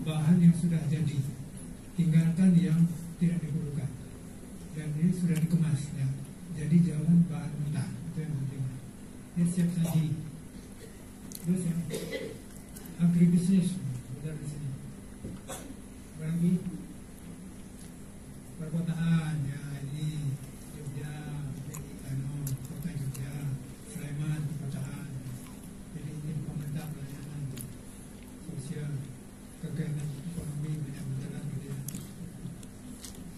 bahan yang sudah jadi, tinggalkan yang tidak diperlukan, dan ini sudah dikemas, ya. Jadi jangan bahan mentah, itu yang penting. Ini siap saji. Terus yang agribisnis, benar di sini. Lagi perkotaan, ya, ini Jogja, kota Jogja, Sleman, perkotaan. Jadi ini pemerintah pelayanan sosial, kegiatan ekonomi banyak berjalan, gitu, ya.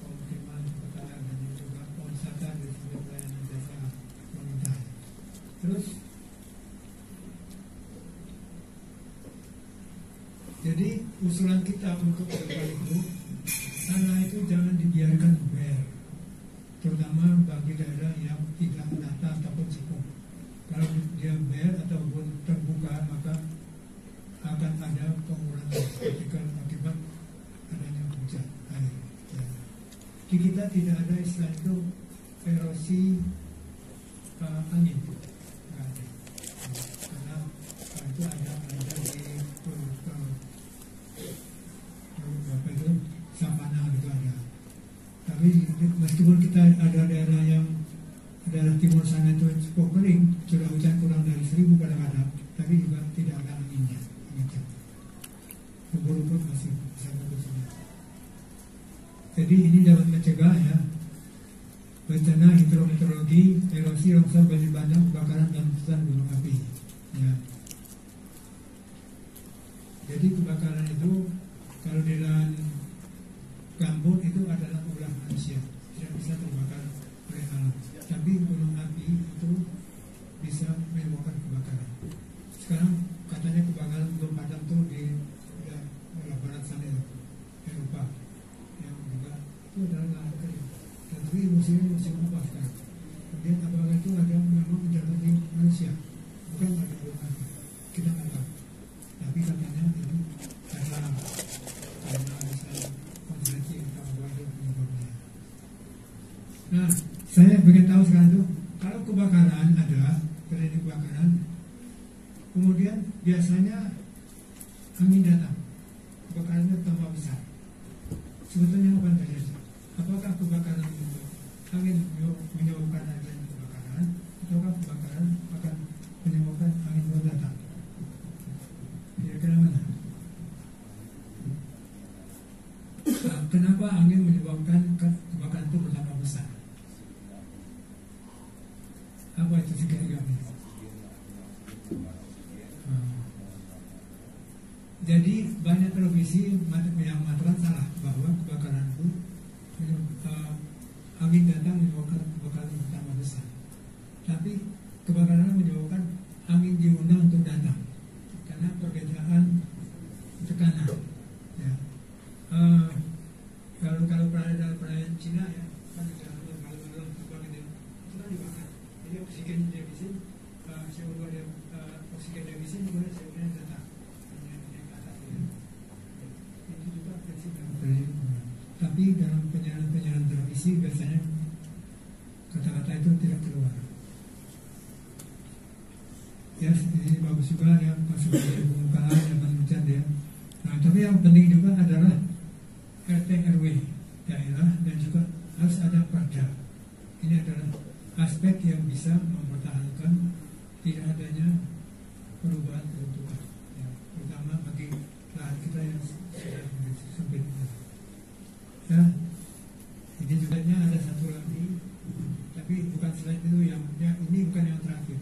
Pemukiman perkotaan dan juga pariwisata dari segi pelayanan jasa pemerintah. Terus jadi usulan kita untuk kedepan itu, tanah itu jangan dibiarkan bare, terutama bagi daerah yang tidak menata ataupun sepuh. Kalau dia bare ataupun terbuka maka akan ada pengurangan akibat adanya hujan air, ya. Di kita tidak ada istilah itu erosi angin, nggak ada. Karena itu ada di savana itu ada. Tapi meskipun kita ada daerah yang daerah timur sana itu cukup kering, sudah hujan kurang dari 1000 kadang-kadang, tapi juga tidak ada anginnya, gitu. Rumput masih bisa bagus. Jadi ini dapat mencegah, ya, bencana hidrometeorologi, erosi, longsor, banjir bandang, kebakaran dan letusan gunung api, ya. Jadi kebakaran itu kalau di lahan gambut itu adalah ulah manusia, tidak bisa terbakar oleh alam. Tapi gunung api itu bisa menyebabkan kebakaran. Sekarang katanya kebakaran gunung padang tuh di barat sana, Eropa, yang juga itu adalah lahan kering. Tapi musim apa sekarang? Kemudian apakah itu ada memang menjadi manusia, bukan pada gunung api? Kita nggak tahu. Tapi katanya ini karena ada konferensi yang ada penyebabnya. Nah, saya ingin tahu sekarang itu, kalau kebakaran ada, terjadi kebakaran, kemudian biasanya angin datang, kebakarannya tambah besar. Sebetulnya apa yang terjadi? Apakah kebakaran itu angin menyebabkan adanya kebakaran, ataukah kebakaran akan menyebabkan angin baru datang? Kira-kira mana? Kenapa angin menyebabkan kebakaran itu bertambah besar? Apa itu tiga-tiganya? Jadi banyak televisi yang mengatakan salah bahwa kebakaran itu angin datang menyebabkan kebakaran bertambah besar. Tapi kebakaran menyebabkan angin diundang untuk datang karena perbedaan tekanan. Ya. Kalau perayaan Cina ya, kan kalau terbang itu kan dibakar. Jadi oksigen defisit, CO2 oksigen defisit juga CO2 datang. Itu juga prinsip dalam terjadi. Tapi dalam penyiaran televisi biasanya kata-kata itu tidak keluar. Ya, ini bagus juga ya, sebagai pembukaan dan penelitian ya. Nah, tapi yang penting juga adalah RT RW daerah dan juga harus ada perda. Ini adalah aspek yang bisa mempertahankan tidak adanya perubahan peruntukan, ya, terutama bagi lahan kita yang sudah sempit. Ya, ini juga ada satu lagi, tapi bukan slide itu yang ini bukan yang terakhir,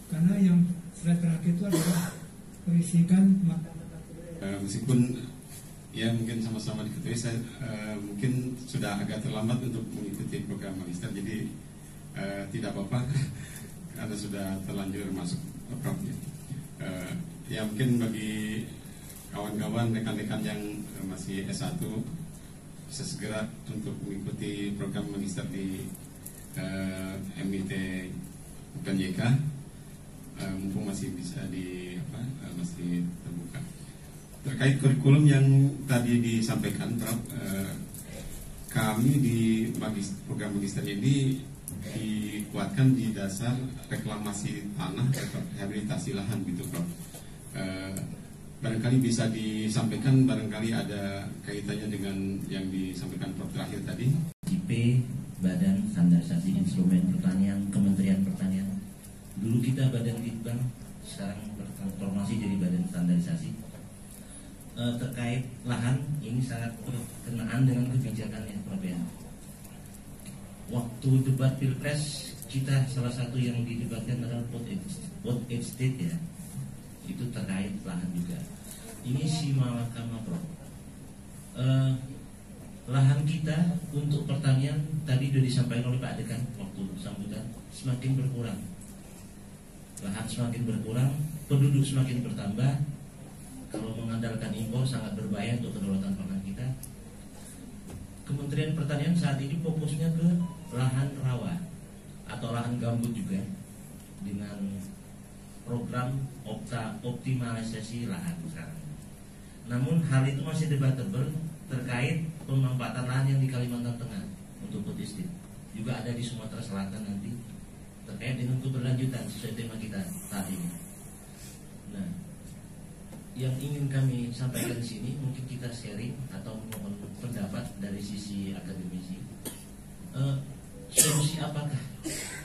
karena yang slide terakhir itu adalah berisikan meskipun ya mungkin sama-sama diketahui, saya mungkin sudah agak terlambat untuk mengikuti program magister, jadi tidak apa-apa karena sudah terlanjur masuk prof. Ya mungkin bagi kawan-kawan rekan-rekan yang masih S1 bisa segera untuk mengikuti program magister di MIT UNYK, mumpung masih bisa masih terbuka. Terkait kurikulum yang tadi disampaikan Prof, kami di program magister ini dikuatkan di dasar reklamasi tanah, rehabilitasi lahan gitu Prof. Barangkali bisa disampaikan, barangkali ada kaitannya dengan yang disampaikan Prof terakhir tadi. IP, Badan Standarisasi Instrumen Pertanian, Kementerian Pertanian. Dulu kita Badan Litbang, sekarang bertransformasi jadi Badan Standarisasi. Terkait lahan, ini sangat berkenaan dengan kebijakannya Prof ya. Waktu debat Pilpres, kita salah satu yang didebatkan adalah vote age state ya. Itu terkait lahan juga. Ini si Mahkamah Prof. Lahan kita untuk pertanian tadi sudah disampaikan oleh Pak Dekan waktu sambutan, semakin berkurang. Lahan semakin berkurang, penduduk semakin bertambah. Kalau mengandalkan impor sangat berbahaya untuk kedaulatan pangan kita. Kementerian Pertanian saat ini fokusnya ke lahan rawa atau lahan gambut juga, dengan program optimalisasi lahan sekarang. Namun hal itu masih debatable terkait pemanfaatan lahan yang di Kalimantan Tengah untuk food estate. Juga ada di Sumatera Selatan nanti terkait dengan keberlanjutan sesuai tema kita saat ini. Nah, yang ingin kami sampaikan di sini mungkin kita sharing atau mohon pendapat dari sisi akademisi. Solusi apakah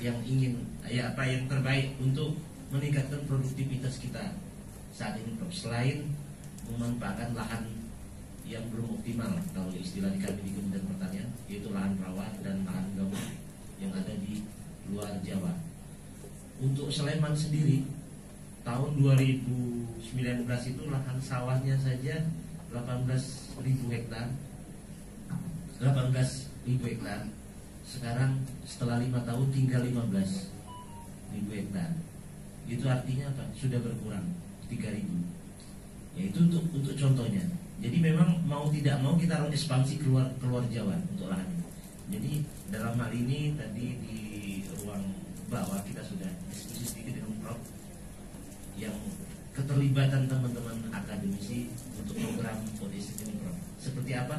yang ingin apa yang terbaik untuk meningkatkan produktivitas kita saat ini Prof, selain memanfaatkan lahan yang belum optimal kalau istilah kami di Kementerian Pertanian, yaitu lahan rawa dan lahan gambut yang ada di luar Jawa. Untuk Sleman sendiri tahun 2019 itu lahan sawahnya saja 18.000 hektar, 18.000 hektar, sekarang setelah 5 tahun tinggal 15.000 hektar. Itu artinya apa? Sudah berkurang 3.000. Ya itu untuk contohnya. Jadi memang mau tidak mau kita harus ekspansi keluar Jawa untuk lahan. Jadi dalam hal ini tadi di ruang bawah kita sudah diskusi sedikit dengan Prof yang keterlibatan teman-teman akademisi untuk program potensi ini, Prof. Seperti apa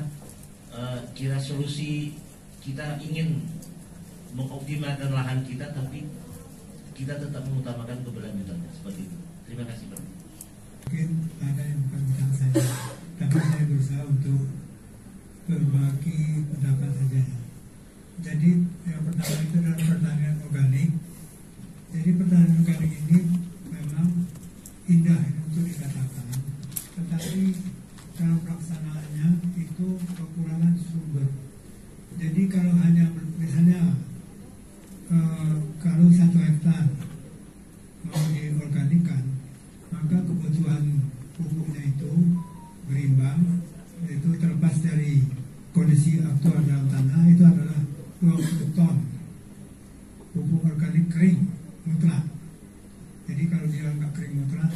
kira solusi kita ingin mengoptimalkan lahan kita, tapi kita tetap mengutamakan keberlanjutan seperti itu. Terima kasih, Prof. Mungkin ada yang bukan bidang saya, tapi saya berusaha untuk berbagi pendapat saja. Jadi yang pertama itu adalah pertanian organik. Jadi pertanian organik ini memang indah untuk dikatakan, tetapi dalam pelaksanaannya itu kekurangan sumber. Jadi kalau hanya misalnya kalau 1 hektar mau diorganikan, maka kebutuhan pupuknya itu berimbang, itu terlepas dari kondisi aktual dalam tanah, itu adalah 20 ton pupuk organik kering mutlak. Jadi kalau dia nggak kering mutlak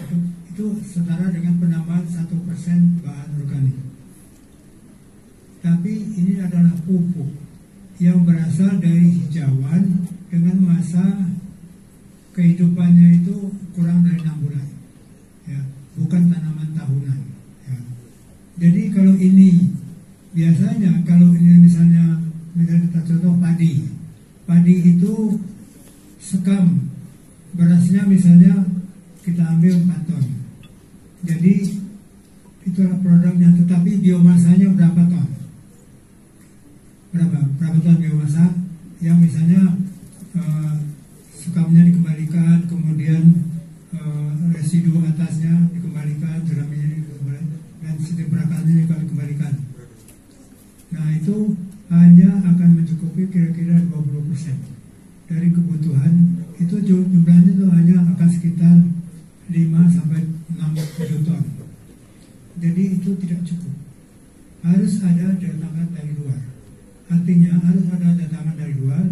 itu setara dengan penambahan 1% bahan organik. Tapi ini adalah pupuk yang berasal dari hijauan dengan masa kehidupannya itu kurang dari 6 bulan, ya, bukan tanaman tahunan. Ya. Jadi kalau ini biasanya kalau ini misalnya kita contoh padi itu sekam berasnya misalnya kita ambil 4 ton. Jadi itulah produknya, tetapi biomasanya berapa ton? Berapa ton biomasa yang misalnya sekamnya dikembalikan, kemudian residu atasnya dikembalikan, jeraminya dikembalikan, dan setiap berakalnya juga dikembalikan. Nah itu hanya akan mencukupi kira-kira 20% dari kebutuhan. Itu jumlahnya itu hanya akan sekitar 5-6 ton. Jadi itu tidak cukup. Harus ada datangan dari luar. Artinya harus ada datangan dari luar.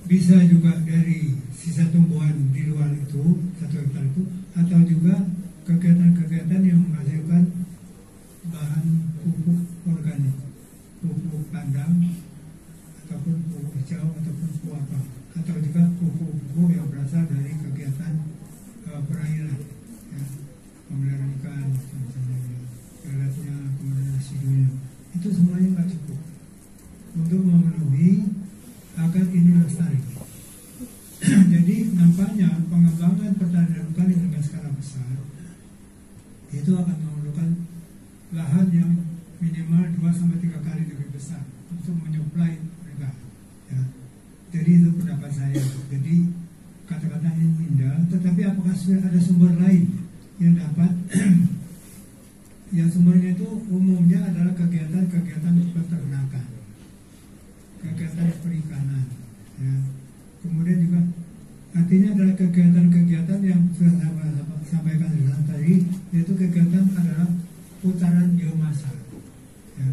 Bisa juga dari sisa tumbuhan di luar itu 1 hektar itu, atau juga kegiatan-kegiatan yang menghasilkan bahan pupuk organik, pupuk kandang ataupun pupuk hijau ataupun pupuk apa, atau juga pupuk-pupuk yang berasal dari kegiatan perairan, ya, pemeliharaan ikan misalnya, peletnya, kemudian residunya, itu semuanya nggak cukup untuk memenuhi agar ini lestari. Jadi nampaknya pengembangan pertanian organik dengan skala besar itu akan memerlukan lahan yang minimal 2-3 kali lebih besar untuk menyuplai mereka. Ya. Jadi itu pendapat saya. Jadi kata-kata ini indah, tetapi apakah ada sumber lain yang dapat? Ya sumbernya itu umumnya adalah kegiatan-kegiatan peternakan, kegiatan perikanan. Ya. Kemudian juga artinya adalah kegiatan-kegiatan yang sudah saya sampaikan tadi, yaitu kegiatan adalah putaran biomasa. Ya.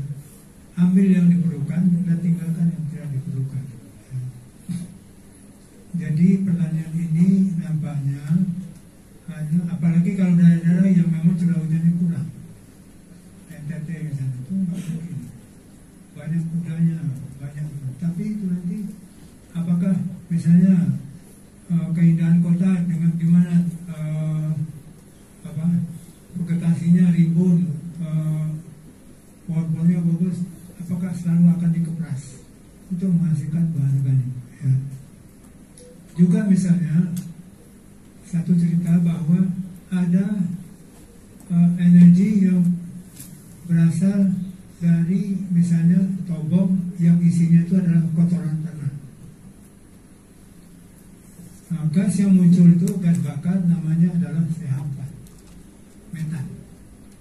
Ambil yang diperlukan dan tinggalkan yang tidak diperlukan. Ya. Jadi pertanian ini nampaknya hanya, apalagi kalau daerah-daerah yang memang curah hujannya kurang, NTT misalnya, itu nggak mungkin. Banyak kudanya, banyak. Tapi itu nanti apakah misalnya keindahan kota dengan gimana vegetasinya rimbun, pohon-pohonnya bagus, apakah selalu akan dikepras untuk menghasilkan bahan organik? Ya. Juga misalnya satu cerita bahwa ada energi yang berasal dari misalnya tobong yang isinya itu adalah kotoran tanah. Nah, gas yang muncul itu gas bakar, namanya adalah CH4, metan.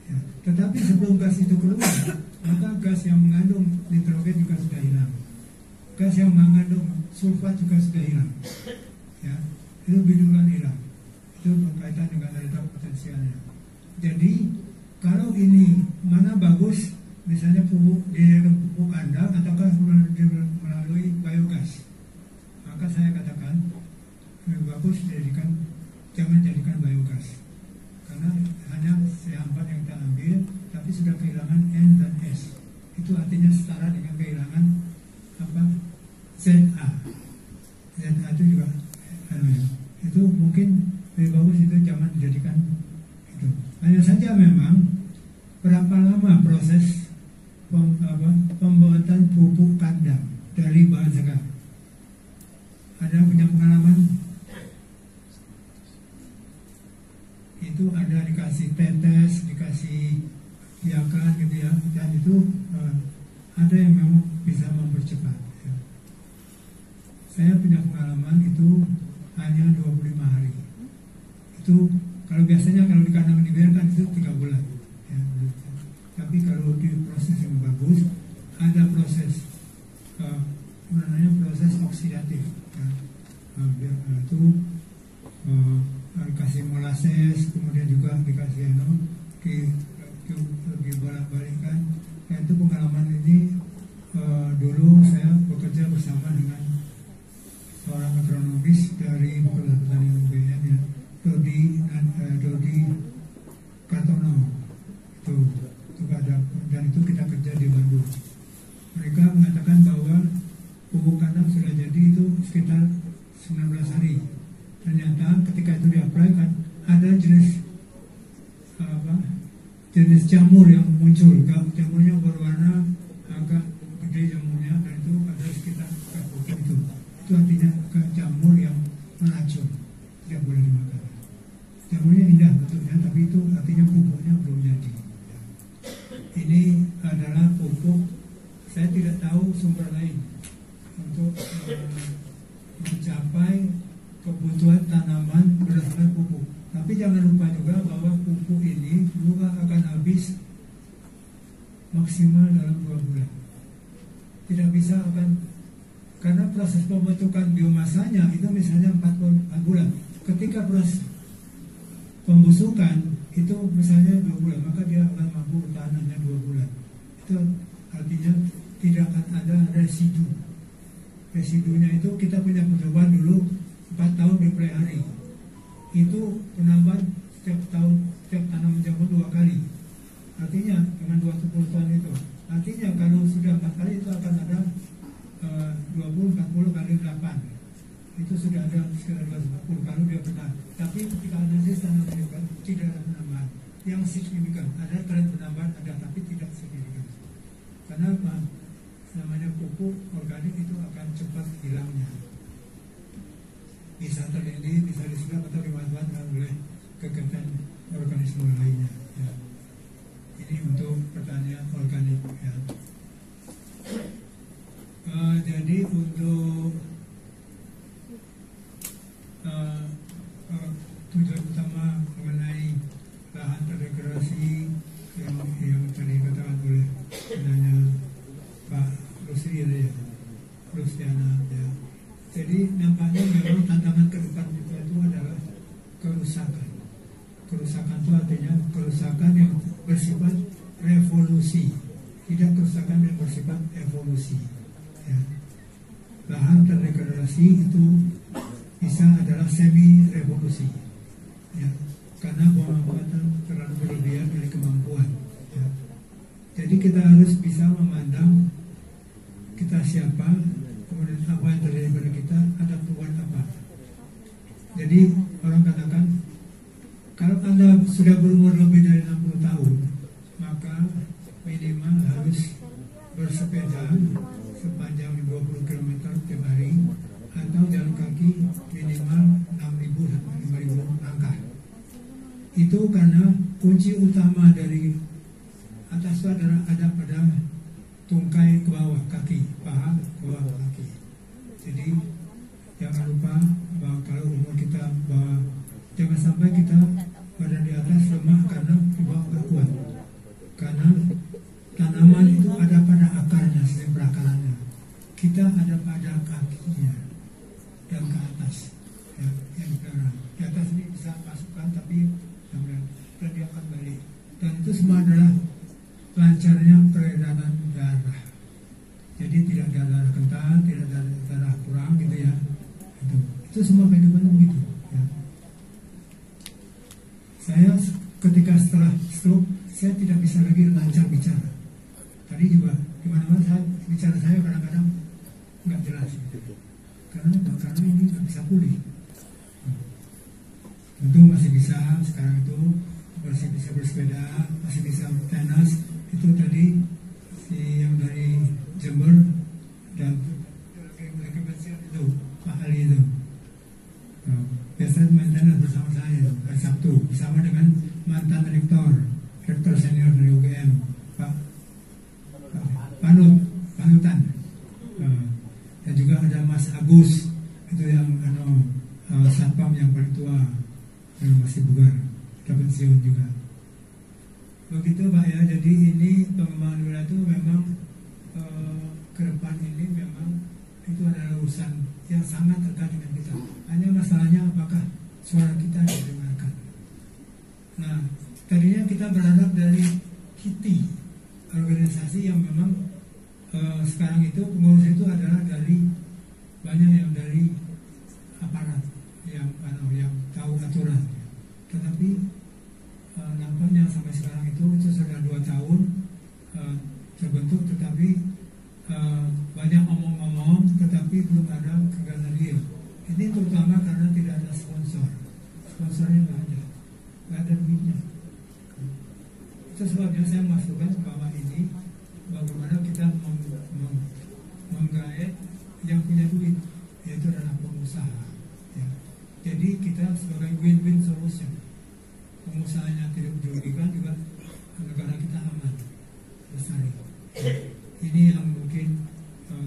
Ya. Tetapi sebelum gas itu keluar, maka gas yang mengandung nitrogen juga sudah hilang, gas yang mengandung sulfat juga sudah hilang. Ya. Itu bidulan hilang. Itu berkaitan dengan daya potensialnya. Jadi kalau ini mana bagus, misalnya pupuk di pupuk kandang ataukah kehilangan N dan S. Itu artinya setara dengan kehilangan apa? ZA. ZA itu juga itu mungkin lebih bagus, itu jangan dijadikan itu. Hanya saja memang berapa lama proses pembuatan pupuk kandang dari bahan segar? Ada punya pengalaman? Itu ada dikasih tetes, dikasih biakan gitu ya, dan itu ada yang memang bisa mempercepat ya. Saya punya pengalaman itu hanya 25 hari. Itu kalau biasanya kalau di kandang dibiarkan itu 3 bulan ya. Tapi kalau di proses yang bagus ada proses namanya proses oksidatif ya. Itu dikasih molasses, kemudian juga dikasih dibolak-balikkan. Dan itu pengalaman ini dulu saya bekerja bersama dengan seorang agronomis dari Fakultas Pertanian UGM ya, Dodi Kartono. Itu ada, dan itu kita kerja di Bandung. Mereka mengatakan bahwa pupuk kandang sudah jadi itu sekitar 19 hari. Ternyata ketika itu di-apply kan ada jenis jamur yang muncul. Jamurnya berwarna agak gede jamurnya, dan itu ada sekitar itu. Itu artinya jamur yang meracun, tidak boleh dimakan. Jamurnya indah bentuknya, tapi itu artinya pupuknya belum jadi. Ini adalah pupuk. Saya tidak tahu sumber lain untuk mencapai kebutuhan tanaman berdasarkan pupuk. Tapi jangan lupa juga bahwa pupuk ini juga akan habis maksimal dalam 2 bulan. Tidak bisa karena proses pembentukan biomasanya itu misalnya 4 bulan. Ketika proses pembusukan itu misalnya 2 bulan, maka dia akan mampu tahanannya 2 bulan. Itu artinya tidak akan ada residu. Residunya itu kita punya percobaan dulu 4 tahun di per hari. Itu penambahan setiap tahun, setiap tanam jamur 2 kali. Artinya dengan 20 ton itu. Artinya kalau sudah 4 kali itu akan ada 40 kali 8. Itu sudah ada sekitar 240 kalau dia benar. Tapi ketika analisis tanam menunjukkan tidak ada penambahan yang signifikan. Ada tren penambahan ada, tapi tidak signifikan. Karena apa? Namanya pupuk organik itu akan cepat hilangnya. Bisa terjadi, bisa diserap atau dimanfaatkan oleh kegiatan organisme lainnya ya. Ini untuk pertanian organik ya. Jadi untuk tujuan utama mengenai lahan terdegradasi yang tadi dikatakan oleh penanya Pak Rusli ya, Rustiana ya. Jadi nampaknya memang tantangan ke depan kita itu adalah kerusakan. Kerusakan itu artinya kerusakan yang bersifat revolusi, tidak kerusakan yang bersifat evolusi. Ya. Lahan terdegradasi itu bisa adalah semi revolusi, ya. Karena pemanfaatan terlalu berlebihan dari kemampuan. Ya. Jadi kita harus bisa memandang kita siapa, kemudian apa yang terjadi pada kita, ada perubahan apa. Jadi orang katakan kalau Anda sudah berumur lebih dari 60 tahun, maka minimal harus bersepeda sepanjang 20 km tiap hari atau jalan kaki minimal 6.000 sampai 5.000 langkah. Itu karena kunci utama dari atas itu adalah ada pada tungkai ke bawah kaki, paha ke bawah kaki. Jadi jangan lupa bahwa kalau umur kita bahwa jangan sampai kita badan di atas lemah karena di bawah nggak kuat. Karena tanaman itu ada pada akarnya, sistem perakarannya. Kita ada pada kakinya dan ke atas. Ya, yang di atas ini bisa masukkan tapi dan dia akan balik. Dan itu semua adalah lancarnya peredaran darah. Jadi tidak ada darah kental, tidak ada darah kurang gitu ya. Itu semua kehidupan begitu. Ya. Saya ketika setelah stroke saya tidak bisa lagi lancar bicara. Tadi juga di mana-mana saya bicara saya kadang-kadang nggak jelas. Karena ini nggak bisa pulih. Tentu masih bisa sekarang itu masih bisa bersepeda, masih bisa tenis. Itu tadi si yang dari Jember dan lagi bersih itu Pak Ali itu. Biasanya main tenis bersama saya hari Sabtu bersama dengan mantan rektor senior dari UGM Pak Panutan. Dan juga ada Mas Agus itu yang satpam yang paling tua yang masih bugar, dapat pensiun juga. Begitu Pak ya, jadi ini pengembangan wilayah itu memang ke depan ini memang itu adalah urusan yang sangat terkait dengan kita. Hanya masalahnya apakah suara kita didengarkan. Nah, tadinya kita berharap dari KITI, organisasi yang memang sekarang itu pengurus itu adalah dari banyak yang dari aparat yang tahu aturan. Tetapi nampaknya sampai sekarang itu sudah 2 tahun terbentuk, tetapi banyak omong-omong, tetapi belum ada kegiatan real. Ini terutama karena tidak ada sponsornya nggak ada duitnya. Itu sebabnya saya masukkan bahwa ini bagaimana kita menggait yang punya duit, yaitu adalah pengusaha. Ya. Jadi kita sebagai win-win solution, pengusahanya tidak dirugikan, juga negara kita aman, lestari. Ini yang mungkin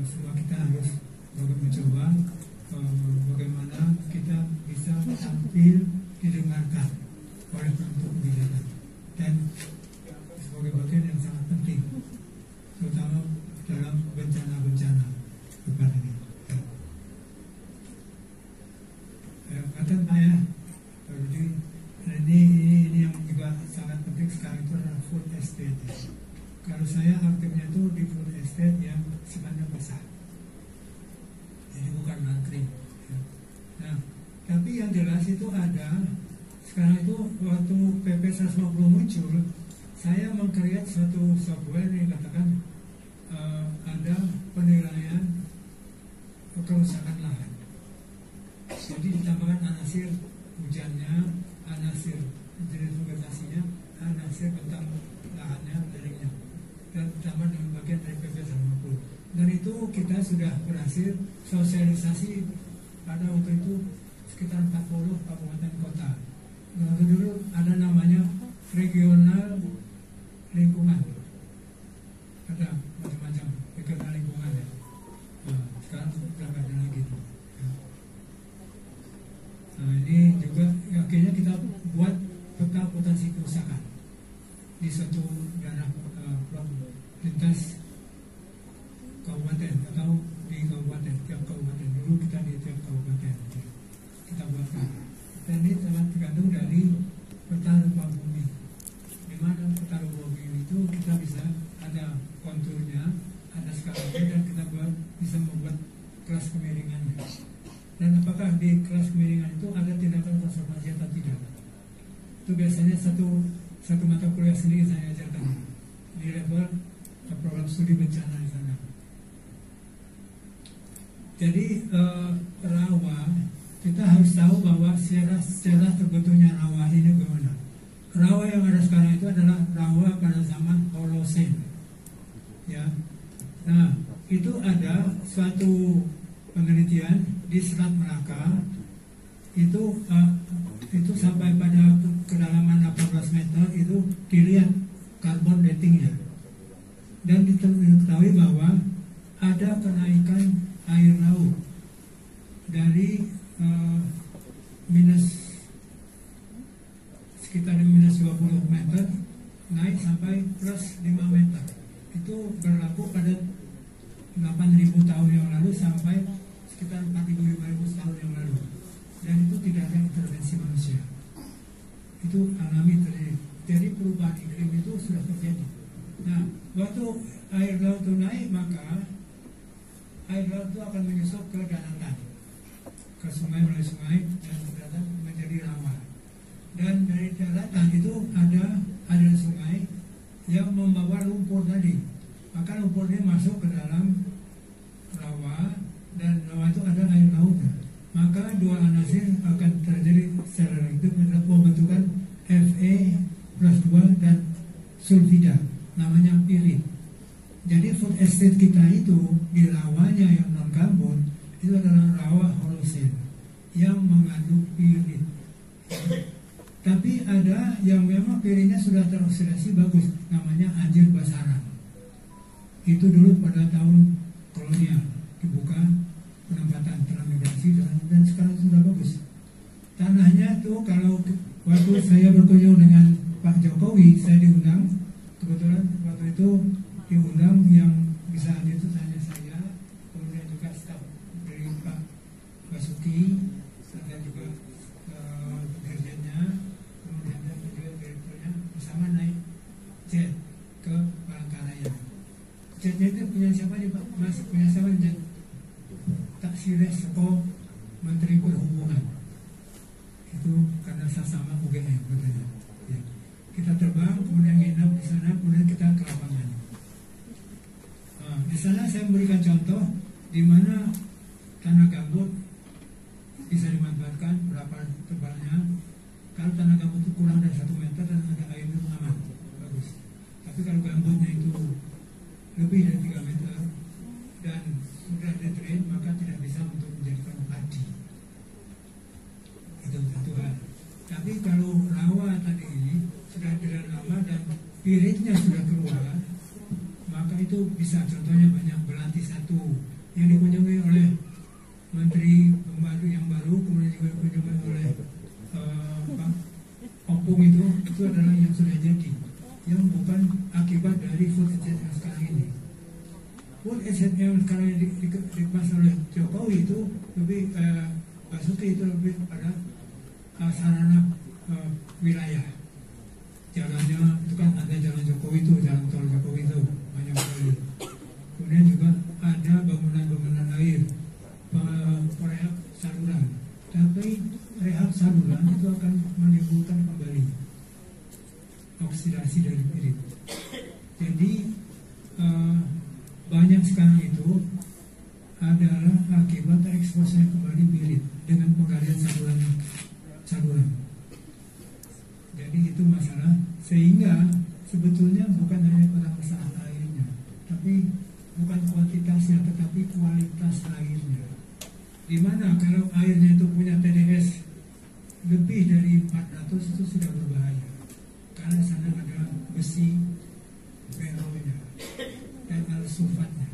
semua kita harus mencoba bagaimana kita bisa tampil didengarkan oleh penentu kebijakan, dan sebagai bagian yang sangat penting, terutama dalam bencana-bencana depan ini. Kata saya, jadi ini yang juga sangat penting sekarang itu adalah food estate. Kalau saya aktifnya itu di food estate yang sifatnya basah, jadi bukan mangkring. Nah, tapi yang jelas itu ada sekarang itu waktu PP 150 muncul, saya mengkreat suatu software yang katakan ada penilaian kerusakan lahan. Jadi ditambahkan anasir hujannya, anasir jenis vegetasinya, anasir tentang lahannya, miliknya, dan ditambah dengan bagian dari PP 150. Dan itu kita sudah berhasil sosialisasi pada waktu itu sekitar 40 kabupaten kota. Waktu dulu ada namanya regional lingkungan, ada macam-macam regional lingkungan ya. Nah, sekarang sudah nggak ada lagi. Nah, ini juga akhirnya kita buat peta potensi kerusakan di suatu daerah lintas kabupaten atau di kabupaten, tiap kabupaten. Dulu kita di tiap kabupaten kita buatkan. Dan ini sangat tergantung dari peta rupa bumi. Di mana peta rupa bumi itu kita bisa ada konturnya, ada skalanya, dan kita bisa membuat kelas kemiringannya. Dan apakah di kelas kemiringan itu ada tindakan konservasi atau tidak? Itu biasanya satu mata kuliah sendiri saya ajarkan di level program studi bencana di sana. Jadi rawa, kita harus tahu bahwa sejarah terbentuknya rawa ini bagaimana. Rawa yang ada sekarang itu adalah rawa pada zaman Holosen. Ya, nah itu ada suatu penelitian di Selat Melaka itu sampai pada kedalaman 18 meter itu dilihat karbon datingnya, dan diketahui bahwa ada kenaikan air laut dari sekitar minus 20 meter naik sampai plus 5 meter. Itu berlaku pada 8.000 tahun yang lalu sampai sekitar 4.000-5.000 tahun yang lalu, dan itu tidak ada intervensi manusia, itu alami terjadi. Jadi perubahan iklim itu sudah terjadi. Nah, waktu air laut itu naik, maka air laut itu akan menyusup ke daratan, ke sungai, melalui sungai, dan daratan menjadi rawa. Dan dari daratan itu ada aliran sungai yang membawa lumpur tadi. Maka lumpurnya masuk ke dalam rawa, dan rawa itu ada air lautnya. Maka dua anasir akan terjadi secara reaktif adalah pembentukan Fe+2 dan sulfida, namanya pirit. Jadi food estate kita itu di rawanya yang non karbon itu adalah rawa holosen yang mengandung pirit. Tapi ada yang memang piritnya sudah teroksidasi bagus, namanya anjir basarang. Itu dulu pada tahun kolonial dibuka penempatan transmigrasi, dan sekarang sudah bagus. Tanahnya tuh kalau waktu saya berkunjung dengan Pak Jokowi, saya diundang, kebetulan waktu itu diundang yang bisa hadir itu hanya saya, kemudian juga staf dari Pak Basuki, dan juga dirjennya, kemudian juga direkturnya, bersama naik jet ke Palangkaraya. Jetnya itu punya siapa nih Pak? Mas punya siapa jet? Tak Sires Seko Menteri Perhubungan. Itu karena sama UGM katanya. Ya. Kita terbang, kemudian nginap di sana, kemudian kita ke lapangan. Di sana saya memberikan contoh di mana tanah gambut bisa dimanfaatkan, berapa tebalnya. Kalau tanah gambut itu kurang dari 1 meter dan ada airnya aman, bagus. Tapi kalau gambutnya itu lebih dari 3 meter dan sudah dedrain, maka tidak bisa untuk menjadikan padi. Itu satu hal. Tapi kalau rawa tadi ini sudah dedrain lama dan piritnya sudah keluar, maka itu bisa, contohnya banyak Belanti 1 yang dikunjungi oleh Menteri Pembaru yang baru, kemudian juga dikunjungi oleh Pak Opung, itu adalah yang sudah jadi, yang bukan akibat dari food estate yang sekarang ini. Food estate yang sekarang dikemas oleh Jokowi itu lebih Basuki itu lebih pada sarana wilayah. Jalannya itu kan ada jalan Jokowi itu, jalan tol Jokowi itu banyak sekali. Kemudian juga ada bangunan-bangunan air, rehab saluran. Tapi rehab saluran itu akan menimbulkan kembali oksidasi dari pirit. Jadi banyak sekarang itu adalah akibat tereksposnya kembali pirit dengan penggalian saluran. Jadi itu masalah, sehingga sebetulnya bukan hanya pada masalah airnya, tapi bukan kuantitasnya, tetapi kualitas airnya. Dimana kalau airnya itu punya TDS lebih dari 400 itu sudah berbahaya, karena sana ada besi, fenolonya, dan ada sulfatnya,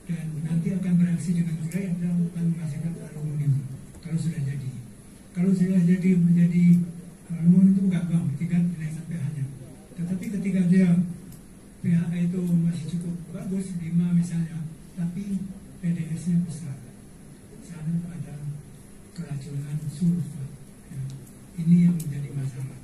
dan nanti akan bereaksi dengan gula yang akan menghasilkan aluminium kalau sudah jadi. Kalau sudah jadi menjadi aluminium itu gampang, tinggal dinaikkan pH-nya. Tetapi ketika dia pH itu masih cukup bagus, 5 misalnya, tapi TDS-nya besar, sana ada keracunan sulfat. Ya. Ini yang menjadi masalah.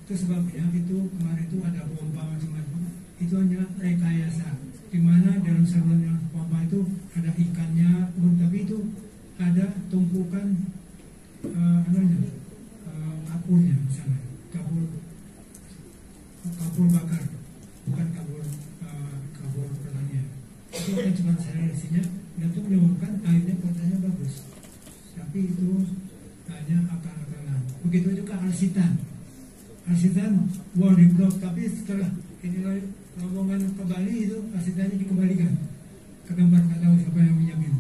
Itu sebabnya itu kemarin itu ada pompa macam-macam. Itu hanya rekayasa, di mana dalam saluran pompa itu ada ikannya, tapi itu ada tumpukan kapurnya misalnya, kapur bakar, bukan kapur pertanian. Itu kan cuma seleksinya, dan itu menyebabkan airnya kualitasnya bagus. Tapi itu hanya akal-akalan. Begitu juga arsitan wall di blok, tapi setelah ini rombongan ke Bali itu arsitannya dikembalikan ke tempat, nggak tahu siapa yang menjamin.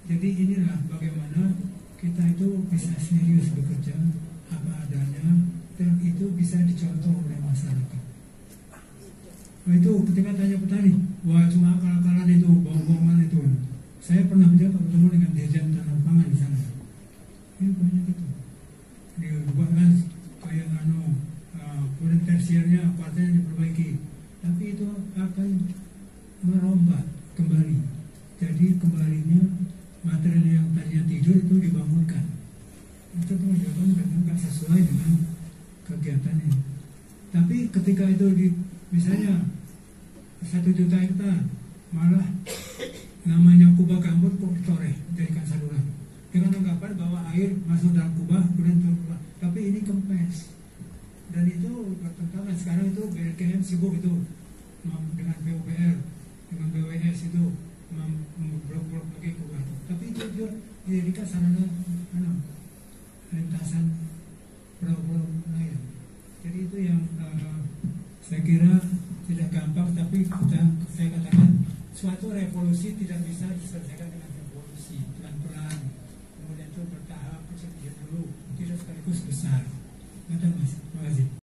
Jadi inilah bagaimana kita itu bisa serius bekerja apa adanya, dan itu bisa dicontoh oleh masyarakat. Nah itu ketika tanya petani, wah cuma akal-akalan itu, bohong-bohongan itu. Saya pernah bertemu dengan Dirjen Tanah Pangan di sana. Ini banyak itu. Dibuatkan kayak kemudian tersiernya, partnya diperbaiki. Tapi itu akan merombak kembali. Jadi kembalinya material yang tadinya tidur itu dibangunkan. Itu pengajaran memang nggak sesuai dengan kegiatannya. Tapi ketika itu misalnya 1 juta hektar, malah namanya kubah gambut kok ditoreh jadikan saluran dengan anggapan bahwa air masuk dalam kubah kemudian keluar. Tapi ini kempes Dan itu pertentangan sekarang itu BRKM sibuk itu dengan PUPR, dengan BWS itu memblok-blok lagi ke bawah. Tapi itu juga dijadikan sarana lintasan pulau-pulau lain. Jadi itu yang saya kira tidak gampang, tapi saya katakan suatu revolusi tidak bisa diselesaikan dengan revolusi, pelan-pelan, kemudian itu bertahap, kecil-kecil dulu, tidak sekaligus besar. Terima kasih.